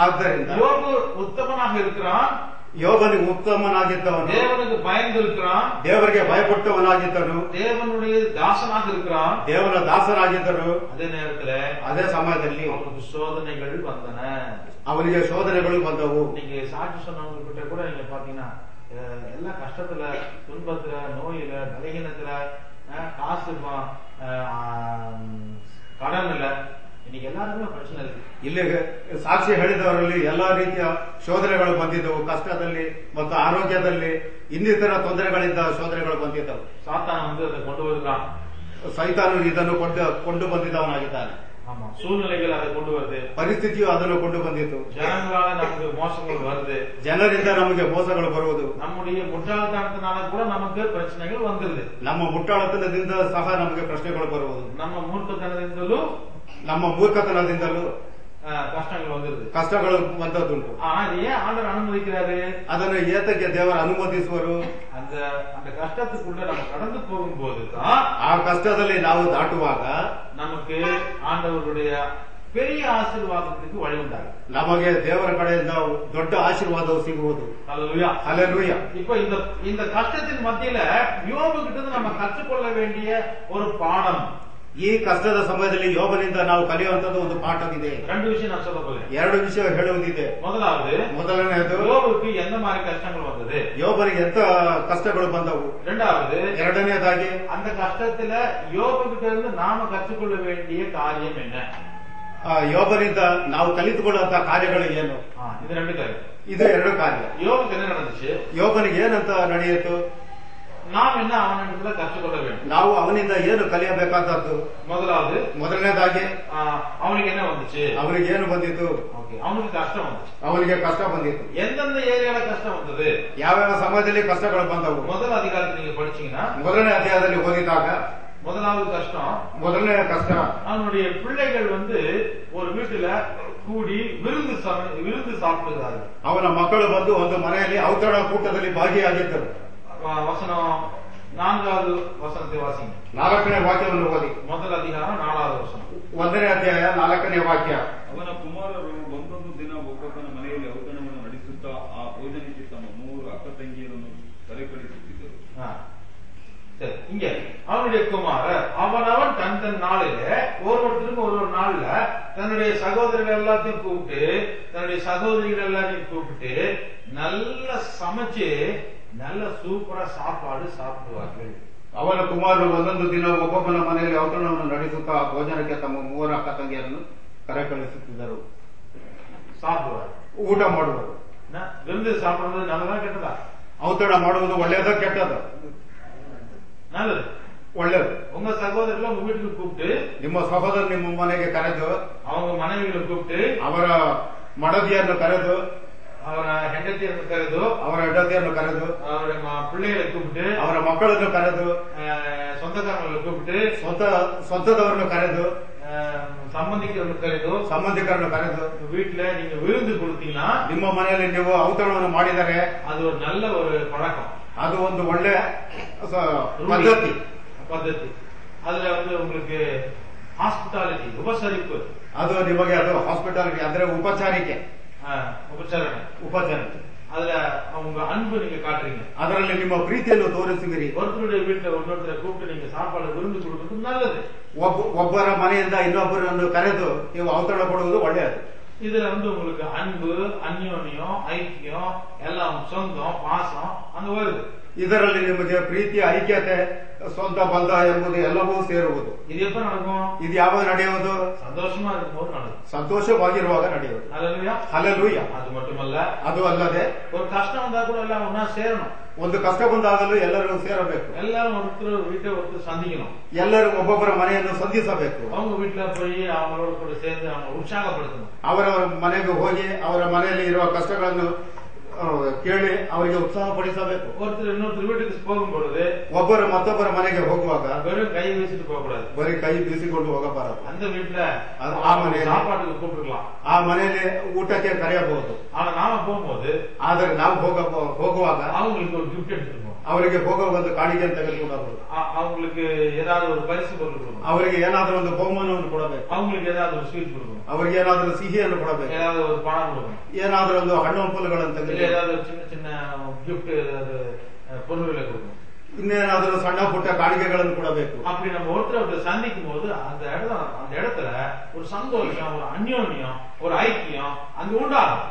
ಆದ್ದರಿಂದ யோபு உத்தமனாக இருக்கிறான், யோபனிಗೆ உத்தமனாಗಿದ್ದವನು, தேவனுக்கு பயந்து இருக்கிறான், ದೇವರಿಗೆ ಭಯಪಟ್ಟವನಾಗಿದ್ದನು, தேவனுடைய தாசனாக இருக்கிறான், ದೇವರ ದಾಸರಾಗಿದ್ದರು. அதே நேரத்துல ಅದೇ ಸಮಯದಲ್ಲಿ அவனுக்கு சோதனைகள் வந்தன. ಅವನಿಗೆ ಶೋಧನೆಗಳು ಬಂದವು. நீங்க சாட்சி சொன்னவங்க கிட்ட கூட நீங்க பாத்தீங்கன்னா எல்லா கஷ்டத்துல, துன்பத்துல, நோயில, பலகீனத்துல, காசு கடன் இல்ல, இன்னைக்கு எல்லாருக்குமே பிரச்சனை இருக்கு. ಇಲ್ಲಿ ಸಾಕ್ಷಿ ಹೇಳಿದವರಲ್ಲಿ ಎಲ್ಲಾ ರೀತಿಯ ಶೋಧನೆಗಳು ಬಂದಿದ್ದವು. ಕಷ್ಟದಲ್ಲಿ ಮತ್ತು ಆರೋಗ್ಯದಲ್ಲಿ ಇನ್ನಿತರ ತೊಂದರೆಗಳಿಂದ ಶೋಧನೆಗಳು ಬಂದಿದ್ದವು. சாத்தான வந்து அதை கொண்டு வருகிறான். ಸೈತಾನು ಇದನ್ನು ಕೊಂಡು ಬಂದಿದ್ದವನಾಗಿದ್ದಾನೆ. ஆமா, சூழ்நிலைகள் அதை கொண்டு வருது, ಪರಿಸ್ಥಿತಿಯು ಅದನ್ನು ಕೊಂಡು ಬಂದಿತ್ತು. ஜனங்களால நமக்கு மோசங்கள் வருது, ಜನರಿಂದ ನಮಗೆ ಮೋಸಗಳು ಬರುವುದು, நம்முடைய முட்டாள்தனத்தினால கூட நமக்கு பிரச்சனைகள் வந்துருது, ನಮ್ಮ ಮುಟ್ಟಾಳತನದಿಂದ ಸಹ ನಮಗೆ ಪ್ರಶ್ನೆಗಳು ಬರುವುದು, நம்ம மூர்க்கத்தனದಿಂದಲೂ ನಮ್ಮ ಮೂರ್ಖತನದಿಂದಲೂ கஷ்டங்கள் வந்துருது, ಕಷ್ಟಗಳು ಬಂದದ್ದುಂಟು. ஆனா இது ஏன் ஆண்டவர் அனுமதிக்கிறாரு? ಅದನ್ನು ಏತಕ್ಕೆ ದೇವರು ಅನುಮತಿಸುವರು? அந்த அந்த கஷ்டத்துக்குள்ள நம்ம கடந்து போகும்போது தான் ಆ ಕಷ್ಟದಲ್ಲಿ ನಾವು ದಾಟುವಾಗ நமக்கு ஆண்டவருடைய பெரிய ஆசீர்வாதத்துக்கு வழி உண்டாகும். ನಮಗೆ ದೇವರ ಕಡೆಯಿಂದ ದೊಡ್ಡ ಆಶೀರ್ವಾದವು ಸಿಗುವುದು. ஹல்லேலூயா. ಹಲ್ಲೆಲೂಯಾ. இப்ப இந்த கஷ்டத்தின் மத்தியில யோபு கிட்ட நம்ம கற்றுக்கொள்ள வேண்டிய ஒரு பாடம், ಈ ಕಷ್ಟದ ಸಮಯದಲ್ಲಿ ಯೋಬನಿಂದ ನಾವು ಕಲಿಯುವಂತದ್ದು ಒಂದು ಪಾಠವಿದೆ. ரெண்டு விஷயம் நான் சொல்ல போறேன். ಎರಡು ವಿಷಯ ಹೇಳುವುದಿದೆ. ಮೊದಲನೆಯದು, யோபுக்கு எந்த மாதிரி கஷ்டங்கள் வந்தது, ಯೋಬನಿಗೆ ಎಂತ ಕಷ್ಟಗಳು ಬಂದವು. ரெண்டாவது, ಎರಡನೇದಾಗಿ அந்த கஷ்டத்துல யோபு கிட்ட இருந்து நாம கற்றுக்கொள்ள வேண்டிய காரியம் என்ன, ಯೋಬನಿಂದ ನಾವು ಕಲಿತುಕೊಳ್ಳುವಂತಹ ಕಾರ್ಯಗಳು ಏನು. இது ரெண்டு காரியம். ಇದು ಎರಡು ಕಾರ್ಯ. யோபுக்கு என்ன நடந்துச்சு, ಯೋಬನಿಗೆ ಏನಂತ ನಡೆಯಿತು, நாம் என்ன அவனிடத்துல கற்றுக்கொள்ள வேண்டும், ನಾವು ಅವನಿಂದ ಏನು ಕಲಿಯಬೇಕಾದದ್ದು. ಮೊದಲನೇದಾಗಿ அவனுக்கு என்ன வந்துச்சு, ಅವನಿಗೆ ಏನು ಬಂದಿತ್ತು, அவனுக்கு கஷ்டம் வந்துச்சு. ಅವನಿಗೆ ಕಷ್ಟ ಬಂದಿತ್ತು. எந்தெந்த ஏரியால கஷ்டம் வந்தது, ಯಾವ್ಯಾವ ಸಮಯದಲ್ಲಿ ಕಷ್ಟಗಳು ಬಂದವು. முதல் அதிகாரத்தை நீங்க படிச்சீங்கன்னா, ಮೊದಲನೇ ಅಧ್ಯಾಯದಲ್ಲಿ ಓದಿದಾಗ முதலாவது கஷ்டம், ಮೊದಲನೇ ಕಷ್ಟ, அவனுடைய பிள்ளைகள் வந்து ஒரு வீட்டுல கூடி விருந்து சாப்பிடுகிறார்கள். ಅವನ ಮಕ್ಕಳು ಬಂದು ಒಂದು ಮನೆಯಲ್ಲಿ ಔತಣ ಕೂಟದಲ್ಲಿ ಭಾಗಿಯಾಗಿದ್ದರು. வசனம் 4வது வசனத்தை வாசிங்க. 4ನೇ ವಾಕ್ಯವನ್ನು ಓದಿ. ಮೊದಲ அதிகாரம் 4வது வசனம். 1ನೇ ಅಧ್ಯಾಯ 4ನೇ ವಾಕ್ಯ. ಅವನ ಕುಮಾರರು ಒಂದೊಂದು ದಿನ ಒಬ್ಬೊಬ್ಬನ ಮನೆಯಲ್ಲಿ ಔತಣವನ್ನು ನಡೆಸುತ್ತಾ ಆ ಭೋಜನಕ್ಕೆ ತಮ್ಮ 3 ಅಕ್ಕ ತಂಗಿಯರನ್ನು ಕರೆಕಳಿಸುತ್ತಿದ್ದರು. சரி, இங்க அவனுடைய குமாரர் அவனவன் தன் நாளில ஒருத்தருக்கு ஒரு நாள்ல தன்னுடைய சகோதரர்கள் எல்லாத்தையும் கூப்பிட்டு, தன்னுடைய சகோதரிகள் எல்லாத்தையும் கூப்பிட்டு நல்லா சமைச்சு நல்ல சூப்பரா சாப்பாடு சாப்பிடுவார்கள். ಅವನ ಕುಮಾರರು ಒಂದೊಂದು ದಿನ ಒಬ್ಬೊಬ್ಬನ ಮನೆಯಲ್ಲಿ ಔತಣವನ್ನು ನಡೆಸುತ್ತಾ ಭೋಜನಕ್ಕೆ ತಮ್ಮ 3 ಅಕ್ಕ ತಂಗಿಯರನ್ನು ಕರೆ ಕಳಿಸುತ್ತಿದ್ದರು. சாப்பிடுவார், ಊಟ ಮಾಡುವರು. விருந்து சாப்பிடுறது நல்லதா கெட்டதா? ಔತಣ ಮಾಡುವುದು ಒಳ್ಳೆಯದ ಕೆಟ್ಟದ? நல்லது, ಒಳ್ಳೆಯದು. உங்க சகோதரர்கள் உங்க வீட்டுக்கு கூப்பிட்டு, ನಿಮ್ಮ ಸಹೋದರ ನಿಮ್ಮ ಮನೆಗೆ ಕರೆದು, அவங்க மனைவிகளை கூப்பிட்டு, ಅವರ ಮಡದಿಯನ್ನು ಕರೆದು, ಅವರ ಹೆಂಡತಿಯನ್ನು ಕರೆದು, ಅವರ ಹೆಂಡತಿಯನ್ನು ಕರೆದು, ಅವರ பிள்ளைகளை கூப்பிட்டு, ಅವರ ಮಕ್ಕಳನ್ನು ಕರೆದು, சொந்தக்காரங்களை கூப்பிட்டு, ಸ್ವಂತದವರನ್ನು ಕರೆದು, ಸಂಬಂಧಿಕರನ್ನು ಕರೆದು வீட்டுல நீங்க விருந்து கொடுத்தீங்கன்னா, ನಿಮ್ಮ ಮನೆಯಲ್ಲಿ ನೀವು ಔತಣವನ್ನು ಮಾಡಿದರೆ அது ஒரு நல்ல ஒரு பழக்கம், ಅದು ಒಂದು ಒಳ್ಳೆ ಪದ್ಧತಿ. அதுல வந்து உங்களுக்கு ஹாஸ்பிட்டாலிட்டி, உபசரிப்பு, ಅದು ನಿಮಗೆ ಅದು ಹಾಸ್ಪಿಟಾಲಿಟಿ ಅಂದ್ರೆ ಉಪಚಾರಣೆ. அதுல உங்க அன்பு நீங்க காட்டுறீங்க, ಅದರಲ್ಲಿ ನಿಮ್ಮ ಪ್ರೀತಿಯನ್ನು ತೋರಿಸುವಿರಿ. ஒருத்தருடைய வீட்டுல ஒருத்தரை கூப்பிட்டு நீங்க சாப்பாடு விருந்து கொடுക്കുന്നത് நல்லது. ಒಬ್ಬರ ಮನೆಯಿಂದ ಇನ್ನೊಬ್ಬರನ್ನು ಕರೆದು ನೀವು ಔತಣ ಕೊಡುವುದು ಒಳ್ಳೆಯದು. இதுல வந்து உங்களுக்கு அன்பு, அந்யோன்யம், ஐக்கியம், எல்லாம் சொந்தம், பாசம் அங்க வருது. ಇದರಲ್ಲಿ ನಿಮಗೆ ಪ್ರೀತಿ, ಐಕ್ಯತೆ, ಸ್ವಂತ ಬಂಧ ಎಂಬುದು ಎಲ್ಲವೂ ಸೇರುವುದು. இது எப்ப நடக்கும்? ಇದು ಯಾವಾಗ ನಡೆಯುವುದು? சந்தோஷமா இருக்கும்போது நடக்கும், ಸಂತೋಷವಾಗಿರುವಾಗ ನಡೆಯುವುದು. ஹல்லேலூயா. அது மட்டுமல்ல, ಅದು ಅಲ್ಲದೆ ஒரு கஷ்டம் வந்தா கூட எல்லாம் ஒன்னா சேரணும். ಒಂದು ಕಷ್ಟ ಬಂದಾಗಲೂ ಎಲ್ಲರೂ ಸೇರಬೇಕು. எல்லாரும் ஒருத்தர் வீட்டை ஒருத்தர் சந்திக்கணும். ಎಲ್ಲರೂ ಒಬ್ಬೊಬ್ಬರ ಮನೆಯನ್ನು ಸಂಧಿಸಬೇಕು. அவங்க வீட்டுல போய் அவங்களோட கூட சேர்ந்து அவங்க ಉತ್ಸಾಹಪಡಿಸணும். ಅವರವರ ಮನೆಗೆ ಹೋಗಿ ಅವರ ಮನೆಯಲ್ಲಿ ಇರುವ ಕಷ್ಟಗಳನ್ನು ಕೇಳಿ ಅವರಿಗೆ ಉತ್ಸಾಹ ಪಡಿಸಬೇಕು. ஒருத்தர் இன்னொருத்தர் வீட்டுக்கு போகும்பொழுது ಒಬ್ಬರು ಮತ್ತೊಬ್ಬರ ಮನೆಗೆ ಹೋಗುವಾಗ வெறும் ಕೈ வீசிட்டு போக கூடாது, ಬರೀ ಕೈ ಬೀಸಿಕೊಂಡು ಹೋಗಬಾರದು. அந்த வீட்டுல ಆ ಮನೆಯಲ್ಲಿ சாப்பாட்டுக்கு கூப்பிட்டுக்கலாம், ಆ ಮನೆಯಲ್ಲಿ ಊಟಕ್ಕೆ ಕರೆಯಬಹುದು. ஆனா நாம போகும்போது ಆದರೆ ನಾವು ಹೋಗುವಾಗ அவங்களுக்கு ஒரு கிஃப்ட் எடுத்துருக்கோம். ಅವರಿಗೆ ಹೋಗೋ ಒಂದು ಕಾಣಿಕೆಯನ್ನು ತೆಗೆದುಕೊಡಬಹುದು. அவங்களுக்கு ஏதாவது ஒரு பரிசு பொருள் கொடுக்கணும். ಅವರಿಗೆ ಏನಾದರೂ ಒಂದು ಬಹುಮಾನವನ್ನು ಕೊಡಬೇಕು. அவங்களுக்கு ஏதாவது ஒரு ஸ்வீட் கொடுக்கணும். ಅವರಿಗೆ ಏನಾದರೂ ಸಿಹಿಯನ್ನು ಕೊಡಬೇಕು. ஏதாவது ஒரு பணம் கொடுக்கணும். ಏನಾದರೂ ಒಂದು ಹಣ್ಣು ಹಂಪಲುಗಳನ್ನು ತೆಗೆದು ஏதாவது ஒரு சின்ன சின்ன கிஃப்ட் ஏதாவது பொருள்களை கொடுக்கணும். ಇನ್ನೇನಾದರೂ ಸಣ್ಣ ಪುಟ್ಟ ಕಾಣಿಕೆಗಳನ್ನು ಕೊಡಬೇಕು. அப்படி நம்ம ஒருத்தர் சந்திக்கும் போது அந்த இடத்துல ஒரு சந்தோஷம், ஒரு அந்யோன்யம், ஒரு ஐக்கியம் அங்கு உண்டாகும்.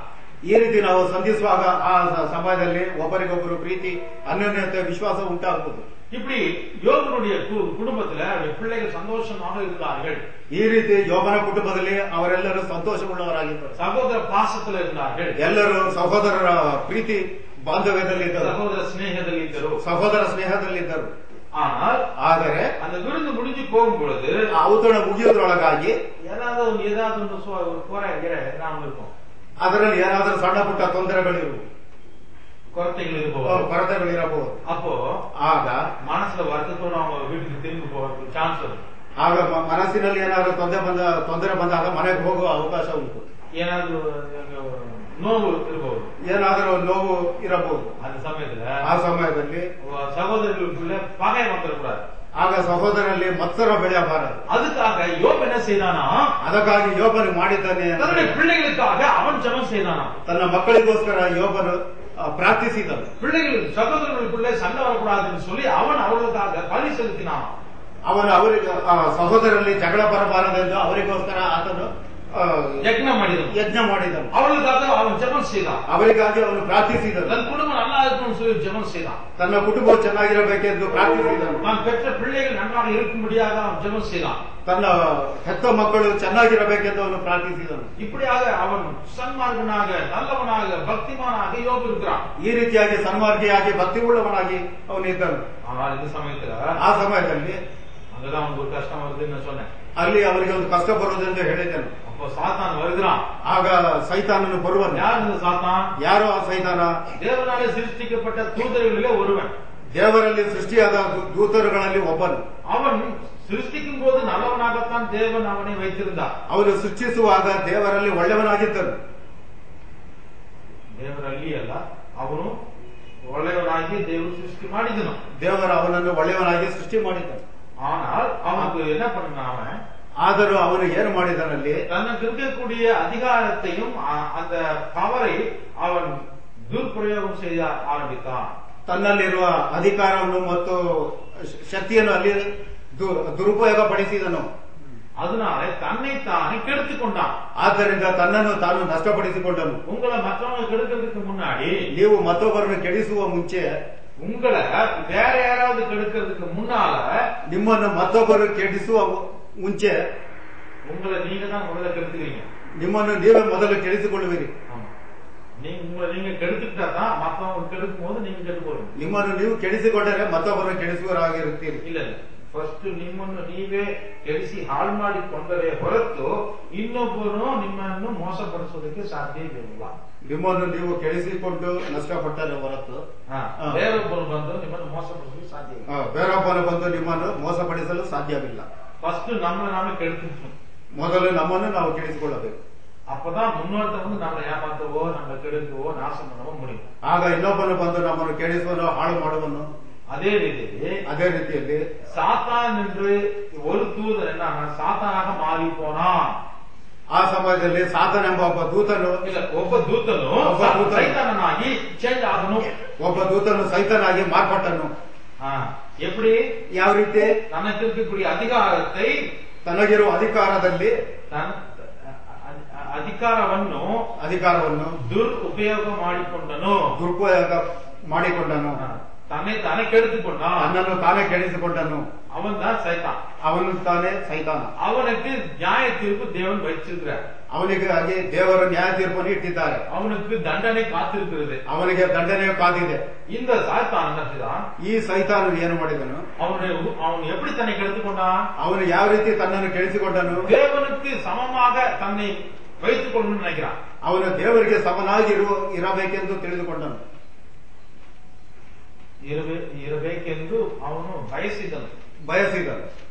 ಈ ರೀತಿ ನಾವು ಸಂಧಿಸುವಾಗ ಆ ಸಮಯದಲ್ಲಿ ಒಬ್ಬರಿಗೊಬ್ಬರು ಪ್ರೀತಿ, ಅನ್ಯೋನ್ಯತೆ, ವಿಶ್ವಾಸ ಉಂಟಾಗುವುದು. இப்படி யோபனுடைய குடும்பத்துல பிள்ளைகள் சந்தோஷமாக இருந்தார்கள். ಈ ರೀತಿ ಯೋಬನ ಕುಟುಂಬದಲ್ಲಿ ಅವರೆಲ್ಲರೂ ಸಂತೋಷವುಳ್ಳವರಾಗಿದ್ದರು. சகோதர பாசத்துல இருந்தார்கள். ಎಲ್ಲರೂ ಸಹೋದರರ ಪ್ರೀತಿ ಬಾಂಧವ್ಯದಲ್ಲಿದ್ದರು. சகோதர ஸ்நேகದಲ್ಲಿದ್ದರು. ಸಹೋದರ ಸ್ನೇಹದಲ್ಲಿದ್ದರು. ಆದರೆ அந்த விருந்து முடிஞ்சு போகும் பொழுது ಔತಣ ಮುಗಿಯೋದ್ರೊಳಗಾಗಿ ஏதாவது ஒரு குறை நாம இருக்கும். ಅದರಲ್ಲಿ ಏನಾದರೂ ಸಣ್ಣ ಪುಟ್ಟ ತೊಂದರೆಗಳಿರುವು, ಕೊರತೆಗಳಿರಬಹುದು. அப்போ ಆಗ ಮನಸ್ಸಿನ வருத்தத்தோட அவங்க வீட்டுக்கு திரும்பಿ போகிறதுக்கு ಚಾನ್ಸ್ ಇದೆ. ಆಗ ಮನಸ್ಸಿನಲ್ಲಿ ಏನಾದರೂ ತೊಂದರೆ ಬಂದಾಗ ಮನೆಗೆ ಹೋಗುವ ಅವಕಾಶ ಉಂಟು. ಏನಾದರೂ ನೋವು ಇರಬಹುದು, ಏನಾದರೂ ನೋವು ಇರಬಹುದು. ಆ ಸಮಯದಲ್ಲಿ ಸಹೋದರர்களுக்குள்ள பகை வந்துடக்கூடாது. ಆಗ ಸಹೋದರಲ್ಲಿ ಮತ್ಸರ ಬೆಳೆಯಬಾರದು. ಅದಕ್ಕಾಗ யோபு என்ன செய்தானா, ಅದಕ್ಕಾಗಿ ಯೋಬನು ಮಾಡಿದ್ದಾನೆ, ತನ್ನ பிள்ளைகளுக்காக அவன் ஜெபம் செய்தானா, ತನ್ನ ಮಕ್ಕಳಿಗೋಸ್ಕರ ಯೋಬನು ಪ್ರಾರ್ಥಿಸಿದನು. பிள்ளைகள் சகோதரர்களுக்குள்ளே சண்டை வரக்கூடாதுன்னு சொல்லி அவன் அவர்களுக்காக பலி செலுத்தினான். ಅವನು ಅವರಿಗೆ ಸಹೋದರಲ್ಲಿ ಜಗಳ ಬರಬಾರದೆಂದು ಅವರಿಗೋಸ್ಕರ ಆತನು ಯಜ್ಞ ಮಾಡಿದನು. அவர்களுக்காக அவன் ஜெபம் செய்தான். ಅವರಿಗಾಗಿ ಅವನು ಪ್ರಾರ್ಥಿಸಿದನು. தன் குடும்பம் நல்லா இருக்கணும்னு சொல்லி ஜெபம் செய்தான். ತನ್ನ ಕುಟುಂಬ ಚೆನ್ನಾಗಿರಬೇಕೆಂದು ಪ್ರಾರ್ಥಿಸಿದನು. தான் பெற்ற பிள்ளைகள் நன்றாக இருக்கும்படியாக அவன் ஜெபம் செய்தான். ತನ್ನ ಹೆತ್ತ ಮಕ್ಕಳು ಚೆನ್ನಾಗಿರಬೇಕೆಂದು ಅವನು ಪ್ರಾರ್ಥಿಸಿದನು. இப்படியாக ಅವನು ಸನ್ಮಾರ್ಗನಾಗ, நல்லவனாக, பக்திமானாக யோபு இருக்கிறான். ಈ ರೀತಿಯಾಗಿ ಸನ್ಮಾರ್ಗಿಯಾಗಿ ಭಕ್ತಿ ಉಳ್ಳವನಾಗಿ ಅವನಿದ್ದನು. ஆனால் இந்த சமயத்துல ಆ ಸಮಯದಲ್ಲಿ அங்கதான் அவனுக்கு ஒரு கஷ்டம் வருதுன்னு நான் சொன்னேன். ಅಲ್ಲಿ ಅವರಿಗೆ ಒಂದು ಕಷ್ಟ ಬರುವುದೆಂದು ಹೇಳಿದನು. அப்போ சாத்தான் வருகிறான். ಆಗ ಸೈತಾನನು ಬರುವನು. யார் இந்த சாத்தான்? ಯಾರೋ ಆ ಸೈತಾನ? தேவனாலே சிருஷ்டிக்கப்பட்ட தூதர்களிலே ஒருவன். ದೇವರಲ್ಲಿ ಸೃಷ್ಟಿಯಾದ ದೂತರುಗಳಲ್ಲಿ ಒಬ್ಬನು. அவன் சிருஷ்டிக்கும் போது நல்லவனாகத்தான் தேவன் அவனை வைத்திருந்தார். ಅವನು ಸೃಷ್ಟಿಸುವಾಗ ದೇವರಲ್ಲಿ ಒಳ್ಳೆಯವನಾಗಿದ್ದನು. ದೇವರಲ್ಲಿ ಅಲ್ಲ, ಅವನು ಒಳ್ಳೆಯವನಾಗಿ ದೇವರು ಸೃಷ್ಟಿ ಮಾಡಿದನು. ದೇವರು ಅವನನ್ನು ಒಳ್ಳೆಯವನಾಗಿ ಸೃಷ್ಟಿ ಮಾಡಿದನು. ஆனால் அவனுக்கு என்ன பண்ணான்? அவன் ಆದರೂ ಅವನು ಏನು ಮಾಡಿದನಲ್ಲಿ தனக்கு இருக்கக்கூடிய அதிகாரத்தையும் அந்த பவரை அவன் துர்பிரயோகம் செய்ய ஆரம்பித்தான். ತನ್ನಲ್ಲಿರುವ ಅಧಿಕಾರವನ್ನು ಮತ್ತು ಶಕ್ತಿಯನ್ನು ಅಲ್ಲಿ ದುರುಪಯೋಗ ಪಡಿಸಿದನು. அதனால தன்னைத்தானே கெடுத்துக் கொண்டான். ಆದ್ದರಿಂದ ತನ್ನನ್ನು ತಾನು ನಷ್ಟಪಡಿಸಿಕೊಂಡನು. உங்களை மற்றவங்க கெடுக்கிறதுக்கு முன்னாடி, ನೀವು ಮತ್ತೊಬ್ಬರನ್ನು ಕೆಡಿಸುವ ಮುಂಚೆ, உங்களை வேற யாராவது கெடுக்கிறதுக்கு முன்னால, ನಿಮ್ಮನ್ನು ಮತ್ತೊಬ್ಬರು ಕೆಡಿಸುವ ಮುಂಚೆ உங்களை நீங்க தான் முதல்ல கெடுத்துக்கிறீங்க. ನಿಮ್ಮನ್ನು ನೀವೇ ಮೊದಲು ಕೆಡಿಸಿಕೊಳ್ಳುವಿರಿ. உங்களை நீங்க கெடுத்துட்டா தான் மற்றவங்க கெடுக்கும் போது நீங்க கெட்டு போறீங்க. ನಿಮ್ಮನ್ನು ನೀವು ಕೆಡಿಸಿಕೊಂಡರೆ ಮತ್ತೊಬ್ಬರು ಕೆಡಿಸುವರಾಗಿರುತ್ತೀರಿ. ಇಲ್ಲ ಫಸ್ಟ್ ನಿಮ್ಮನ್ನು ನೀವೇ ಕೆಡಿಸಿ ಹಾಳು ಮಾಡಿಕೊಂಡರೆ ಹೊರತು ಇನ್ನೊಬ್ಬರು ನಿಮ್ಮನ್ನು ಮೋಸಪಡಿಸೋದಕ್ಕೆ ಸಾಧ್ಯವಿಲ್ಲ. ನಿಮ್ಮನ್ನು ನೀವು ಕೆಡಿಸಿಕೊಂಡು ನಷ್ಟಪಟ್ಟರೆ ಹೊರತು ಬೇರೊಬ್ಬರು ಬಂದು ನಿಮ್ಮನ್ನು ಮೋಸಪಡಿಸಲು ಸಾಧ್ಯ ಇಲ್ಲ. ಬೇರೊಬ್ಬರು ಬಂದು ನಿಮ್ಮನ್ನು ಮೋಸಪಡಿಸಲು ಸಾಧ್ಯವಿಲ್ಲ. ಫಸ್ಟ್ ನಮ್ಮನ್ನು ನಾವೇ ಕೆಡಿಸ್ತೀವಿ. ಮೊದಲು ನಮ್ಮನ್ನು ನಾವು ಕೆಡಿಸಿಕೊಳ್ಳಬೇಕು. அப்பதான் முன்னோர்த்த வந்து நம்ம ஏமாத்தவோ, நம்ம கெடுக்கவோ, நாசம் பண்ணவோ முடியும். ಆಗ ಇನ್ನೊಬ್ಬನು ಬಂದು ನಮ್ಮನ್ನು ಕೆಡಿಸುವನು, ಹಾಳು ಮಾಡುವನು. அதே ரீதிಯಲ್ಲಿ சாத்தான் என்று ஒரு தூதன் என்ன சாத்தானாக மாறி போனான். ಆ ಸಮಯದಲ್ಲಿ ಸಾತಾನ್ ಎಂಬ ಒಬ್ಬ ದೂತನು, ಒಬ್ಬ ದೂತನು ಸೈತಾನನಾಗಿ ಚೇಂಜ್ ಆದನು. ಒಬ್ಬ ದೂತನು ಸೈತಾನಾಗಿ ಮಾರ್ಪಟ್ಟನು. எப்படி? ಯಾವ ರೀತಿ? ತನಗೆ இருக்கக்கூடிய அதிகாரத்தை, ತನಗಿರುವ ಅಧಿಕಾರದಲ್ಲಿ ಅಧಿಕಾರವನ್ನು ದುರುಪಯೋಗ ಮಾಡಿಕೊಂಡನು. தன்னை தானே கெடுத்துக் கொண்டான். ನನ್ನನ್ನು ತಾನೇ ಕೆಡಿಸಿಕೊಂಡನು. அவன் தான் சைத்தான். ಅವನು ತಾನೇ ಸೈತಾನ. அவனுக்கு நியாய தீர்ப்பு தேவன் வச்சிருக்கிறார். ಅವನಿಗಾಗಿ ದೇವರು ನ್ಯಾಯ ತೀರ್ಪನ್ನು ಇಟ್ಟಿದ್ದಾರೆ. அவனுக்கு தண்டனை காத்திருக்கிறது. ಅವನಿಗೆ ದಂಡನೆ ಕಾದಿದೆ. இந்த சாத்தான் என்ன செய்தான்? ಈ ಸೈತಾನನು ಏನು ಮಾಡಿದನು? அவன் எப்படி தன்னை கெடுத்துக் கொண்டான்? ಅವನು ಯಾವ ರೀತಿ ತನ್ನನ್ನು ಕೆಡಿಸಿಕೊಂಡನು? தேவனுக்கு சமமாக தன்னை வைத்துக் கொள்ளணும்னு நினைக்கிறான். ಅವನು ದೇವರಿಗೆ ಸಮನಾಗಿ ಇರಬೇಕೆಂದು ತಿಳಿದುಕೊಂಡನು. ಇರಬೇಕೆಂದು ಅವನು ಬಯಸಿದನು. ಬಯಸಿದನು.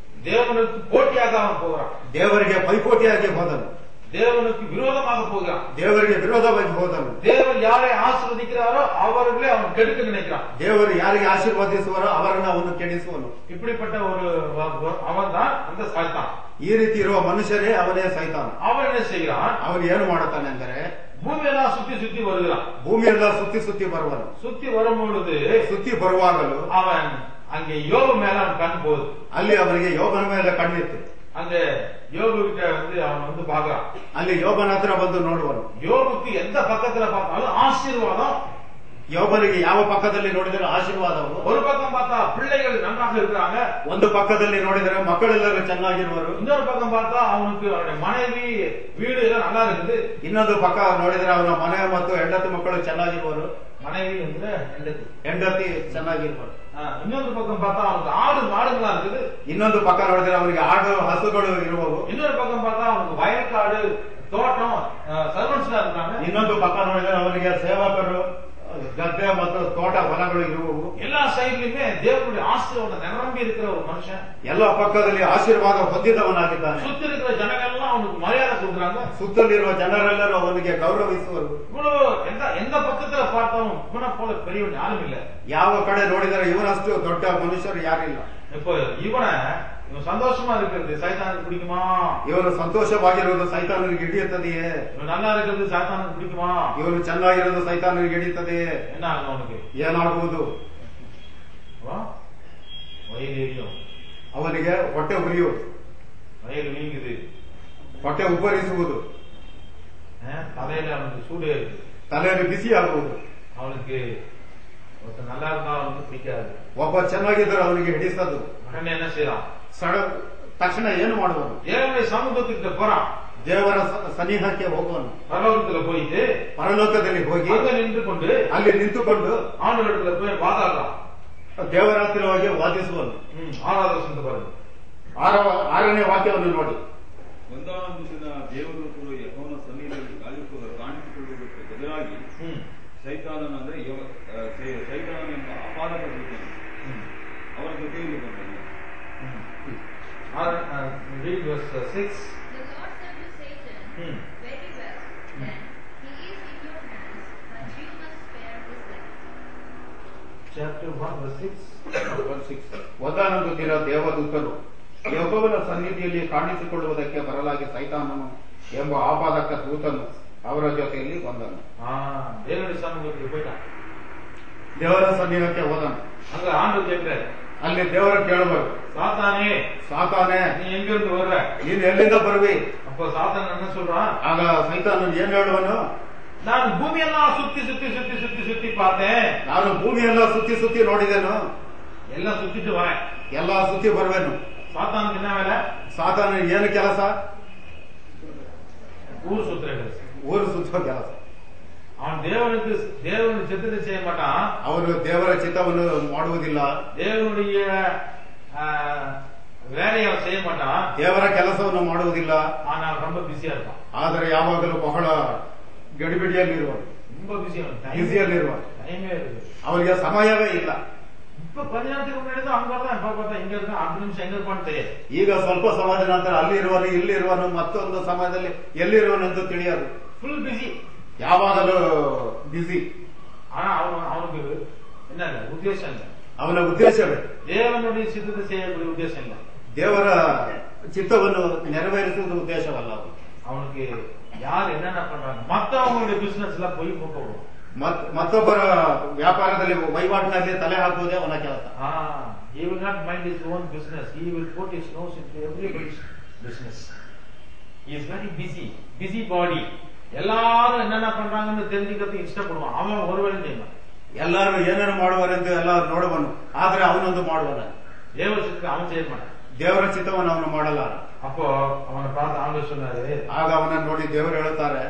ದೇವನಿಗೆ ಪೋಟಿಯಾಗ ಅವನು ಹೋದ. ದೇವರಿಗೆ ಪೈಪೋಟಿಯಾಗಿ ಹೋದನು. தேவனுக்கு விரோதமாக போகிறான். ದೇವರಿಗೆ ವಿರೋಧವಾಗಿ ಹೋದನು. தேவன் யாரை ஆசீர்வதிக்கிறாரோ அவர்களே அவன் கெடுக்க நினைக்கிறான். ದೇವರು ಯಾರಿಗೆ ಆಶೀರ್ವದಿಸುವರೋ ಅವರನ್ನ ಅವನು ಕೆಡಿಸುವನು. இப்படிப்பட்ட ஒரு அவன் தான் அந்த சைத்தான். ಈ ರೀತಿ ಇರುವ ಮನುಷ್ಯರೇ ಅವನೇ ಸೈತಾನ. அவன் என்ன செய்கிறான்? ಅವನು ಏನು ಮಾಡುತ್ತಾನೆ ಅಂದರೆ பூமியெல்லாம் சுத்தி சுத்தி வருகிறான். ಭೂಮಿಯೆಲ್ಲ ಸುತ್ತಿ ಸುತ್ತಿ ಬರುವನು. சுத்தி வரும்பொழுது ಸುತ್ತಿ ಬರುವಾಗಲೂ அவன் அங்கே யோபு மேல அவன் கண் போகுது. ಅಲ್ಲಿ ಅವನಿಗೆ ಯೋಬನ ಮೇಲೆ ಕಣ್ಣಿತ್ತು. அங்க யோபு கிட்ட அவன் பாக்குறான். ಅಲ್ಲಿ ಯೋಬನ ಹತ್ರ ಬಂದು ನೋಡುವನು. யோபுக்கு எந்த பக்கத்துல பார்த்தாலும் ஆசீர்வாதம். ಯೋಬನಿಗೆ ಯಾವ ಪಕ್ಕದಲ್ಲಿ ನೋಡಿದರೆ ಆಶೀರ್ವಾದವು. ஒரு பக்கம் பார்த்தா பிள்ளைகள் நன்றாக இருக்கிறாங்க. ಒಂದು ಪಕ್ಕದಲ್ಲಿ ನೋಡಿದರೆ ಮಕ್ಕಳೆಲ್ಲರೂ ಚೆನ್ನಾಗಿರುವರು. இன்னொரு பக்கம் பார்த்தா அவனுக்கு அவனுடைய மனைவி வீடு எல்லாம் நல்லா இருக்குது. ಇನ್ನೊಂದು ಪಕ್ಕ ನೋಡಿದರೆ ಅವನ ಮನೆ ಮತ್ತು ಹೆಂಡತಿ ಮಕ್ಕಳು ಚೆನ್ನಾಗಿರುವರು. மனைவி ಅಂದ್ರೆ ಹೆಂಡತಿ ಚೆನ್ನಾಗಿರುವರು. இன்னொரு பக்கம் பார்த்தா அவனுக்கு ஆடு மாடுகளா இருக்குது. ಇನ್ನೊಂದು ಪಕ್ಕ ನೋಡಿದರೆ ಅವನಿಗೆ ಆಡು ಹಸುಗಳು ಇರುವವು. இன்னொரு பக்கம் பார்த்தா அவனுக்கு வயல்காடு தோட்டம் சர்வன்ಸ್ இருக்காங்க. ಇನ್ನೊಂದು ಪಕ್ಕ ನೋಡಿದರೆ ಅವನಿಗೆ ಸೇವಕರು ಗದ್ದೆ ಮತ್ತು ತೋಟ ಹೊಲಗಳು ಇರುವವು. எல்லா சைட்லயுமே தேவனுடைய ஆசீர்வாதம் நிரம்பி இருக்கிற ஒரு மனுஷன். ಎಲ್ಲ ಪಕ್ಕದಲ್ಲಿ ಆಶೀರ್ವಾದ ಹೊಂದಿದವನಾಗಿದ್ದಾನೆ. சுத்தி இருக்கிற ஜனங்கள்லாம் அவனுக்கு மரியாதை கொடுக்குறாங்க. ಸುತ್ತಲಿರುವ ಜನರೆಲ್ಲರೂ ಅವನಿಗೆ ಗೌರವಿಸುವರು. இவ்வளவு எந்த பக்கத்துல பார்த்தாலும் இவனை போல பெரியவன் யாரும் இல்ல. ಯಾವ ಕಡೆ ನೋಡಿದರೆ ಇವನಷ್ಟು ದೊಡ್ಡ ಮನುಷ್ಯರು ಯಾರಿಲ್ಲ. இப்போ இவன் சந்தோஷமா இருக்கிறது சைத்தானுக்கு பிடிக்குமா? ಇವನು ಸಂತೋಷವಾಗಿರುವುದು ಸೈತಾನನಿಗೆ ಹಿಡಿಯುತ್ತದೆಯೇ? இவன் நல்லா இருக்கிறது சைத்தானுக்கு பிடிக்குமா? ಇವನು ಚೆನ್ನಾಗಿರೋದು ಸೈತಾನನಿಗೆ ಹಿಡಿಯುತ್ತದೆಯೇ? என்ன ஆகும் அவனுக்கு? ಏನಾಗುವುದು? வயல் எரியும், ಅವನಿಗೆ ಹೊಟ್ಟೆ ಉರಿಯುವುದು, வயல் நீங்குது, ಹೊಟ್ಟೆ ಉಬ್ಬರಿಸುವುದು, தலையில அவனுக்கு சூடு ஏறுது, ತಲೆಯಲ್ಲಿ ಬಿಸಿ ಆಗುವುದು. அவனுக்கு நல்லா இருந்தா அவனுக்கு பிடிக்காது. ಒಬ್ಬ ಚೆನ್ನಾಗಿದ್ದರೆ ಅವನಿಗೆ ಹಿಡಿಸದು. உடனே என்ன செய்யறான்? ತಕ್ಷಣ ಏನು ಮಾಡುವನು? தேவனுடைய சமூகத்துக்கு போறான். ದೇವರ ಸನಿಹಕ್ಕೆ ಹೋಗುವನು. பரலோகத்துல போயிட்டு ಪರಲೋಕದಲ್ಲಿ ಹೋಗಿ அங்க நின்று கொண்டு ಅಲ್ಲಿ ನಿಂತುಕೊಂಡು ஆண்டவரிடத்துல போய் வாதாடுறான். ದೇವರ ಹತ್ತಿರ ಹೋಗಿ ವಾದಿಸುವನು. 6வது ವಚನ பாருங்க. 6ನೇ ವಾಕ್ಯವನ್ನು ನೋಡಿ. ಒಂದಾನೊಂದು ದಿನ ದೇವದೂತರು ಯೆಹೋವನ ಸನ್ನಿಧಿಯಲ್ಲಿ ಕಾಣಿಸಿಕೊಳ್ಳುವುದಕ್ಕೆ ಬದಲಾಗಿ ಸೈತಾನನ ಅಂದ್ರೆ ಸೈತಾನ ಎಂಬ ಅಪಾದಕ ದೂತನು ಅವರ ಜೊತೆಯಲ್ಲಿ ಬಂದನು. Read verse 6. The Lord said to Satan, Very well, then he is in your hands, but you must spare his life. Chapter 1 verse 6. verse 6. ಒಂದಾನೊಂದು ದಿನ ದೇವದೂತರು ಯೆಹೋವನ ಸನ್ನಿಧಿಯಲ್ಲಿ ಕಾಣಿಸಿಕೊಳ್ಳುವುದಕ್ಕೆ ಬರಲಾಗಿ ಸೈತಾನನು ಎಂಬ ಆಪಾದಕ ದೂತನು ಅವರ ಜೊತೆಯಲ್ಲಿ ಬಂದನು. தேவனுடைய சமூகத்துக்கு போயிட்டான். ದೇವರ ಸನ್ನಿಧಕ್ಕೆ ಹೋದನು. அங்க ஆண்டவர் கேட்கிறார், ಅಲ್ಲಿ ದೇವರು ಕೇಳಬೇಕು, சாத்தானே ಸಾತಾನೆ நீ எங்கிருந்து வர்ற? ನೀನು ಎಲ್ಲಿಂದ ಬರುವಿ? அப்ப சாத்தான் என்ன சொல்றான்? ಆಗ ಸೈತಾನನು ಏನ್ ಹೇಳುವನು? ನಾನು ಭೂಮಿಯೆல்லாம் சுத்தி சுத்தி சுத்தி சுத்தி சுத்தி பார்த்தேன். ನಾನು ಭೂಮಿಯೆಲ್ಲ ಸುತ್ತಿ ಸುತ್ತಿ ನೋಡಿದೆನು. எல்லாம் சுத்திட்டு வரேன். ಎಲ್ಲ ಸುತ್ತಿ ಬರುವೆನು. சாத்தானுக்கு என்ன வேலை? ಸಾತಾನ ಏನು ಕೆಲಸ? ஊர் சுத்துற ಕೆಲಸ. ಊರು ಸುತ್ತುವ ಕೆಲಸ. அவன் தேவனுக்கு சித்தத்தை செய்ய மாட்டான். ಅವನು ದೇವರ ಚಿತ್ತವನ್ನು ಮಾಡುವುದಿಲ್ಲ. தேவனுடைய வேலையை அவன் செய்ய மாட்டான். ದೇವರ ಕೆಲಸವನ್ನು ಮಾಡುವುದಿಲ್ಲ. ஆனால் ரொம்ப பிஸியா இருப்பான். ಆದರೆ ಯಾವಾಗಲೂ ಬಹಳ ಗಡಿಬಿಡಿಯಲ್ಲಿರುವನು. ரொம்ப ಬ್ಯುಸಿಯಲ್ಲಿರುವನು. டைமே இருக்கு. ಅವನಿಗೆ ಸಮಯವೇ ಇಲ್ಲ. இப்ப 10 நிமிஷத்துக்கு முன்னாடி தான் அங்க இருந்தா, இப்ப பார்த்தா இங்க இருந்தா 5 நிமிஷம் எங்க இருப்பான்னு தெரியாது. ಈಗ ಸ್ವಲ್ಪ ಸಮಯದ ನಂತರ ಅಲ್ಲಿ ಇರುವನು, ಇಲ್ಲಿ ಇರುವನು, ಮತ್ತೊಂದು ಸಮಯದಲ್ಲಿ ಎಲ್ಲಿರುವನು ಎಂದು ತಿಳಿಯದು. Full busy. ಯಾವಾಗಲೂ ಬಿಸಿ. ஆனா அவனுக்கு என்ன இல்ல, உத்தேசம் இல்ல. ಅವನ ಉದ್ದೇಶವೇ தேவனுடைய சித்தத்தை செய்யக்கூடிய உத்தேசம் இல்ல. ದೇವರ ಚಿತ್ತವನ್ನು ನೆರವೇರಿಸುವುದು ಉದ್ದೇಶವಲ್ಲ. அவனுக்கு யார் என்னென்ன பண்றாங்க, மத்தவங்களுடைய பிசினஸ் எல்லாம் போய் போகும். ಮತ್ತೊಬ್ಬರ ವ್ಯಾಪಾರದಲ್ಲಿ ವಹಿವಾಟಿನಲ್ಲಿ ತಲೆ ಹಾಕುವುದೇ ಅವನ ಕೆಲಸ. He will not mind his own business. He will put his nose into everybody's business. He is very busy body. எல்லாரும் என்னென்ன பண்றாங்கன்னு தெரிஞ்சுக்கிறதுக்கு இஷ்டப்படுவான். அவன் ஒரு வேலை செய்வான். எல்லாரும் ಏನೇನು ಮಾಡುವರೆಂದು ಎಲ್ಲರೂ ನೋಡುವನು, ಆದ್ರೆ ಅವನೊಂದು ಮಾಡುವನ. தேவ சித்தத்தை அவன் செய்ய மாட்டான். ದೇವರ ಚಿತ್ತವನ್ನು ಅವನು ಮಾಡಲ್ಲ. அப்போ அவனை பார்த்து ஆண்டவர் சொன்னாரு, ಆಗ ಅವನನ್ನು ನೋಡಿ ದೇವರು ಹೇಳುತ್ತಾರೆ,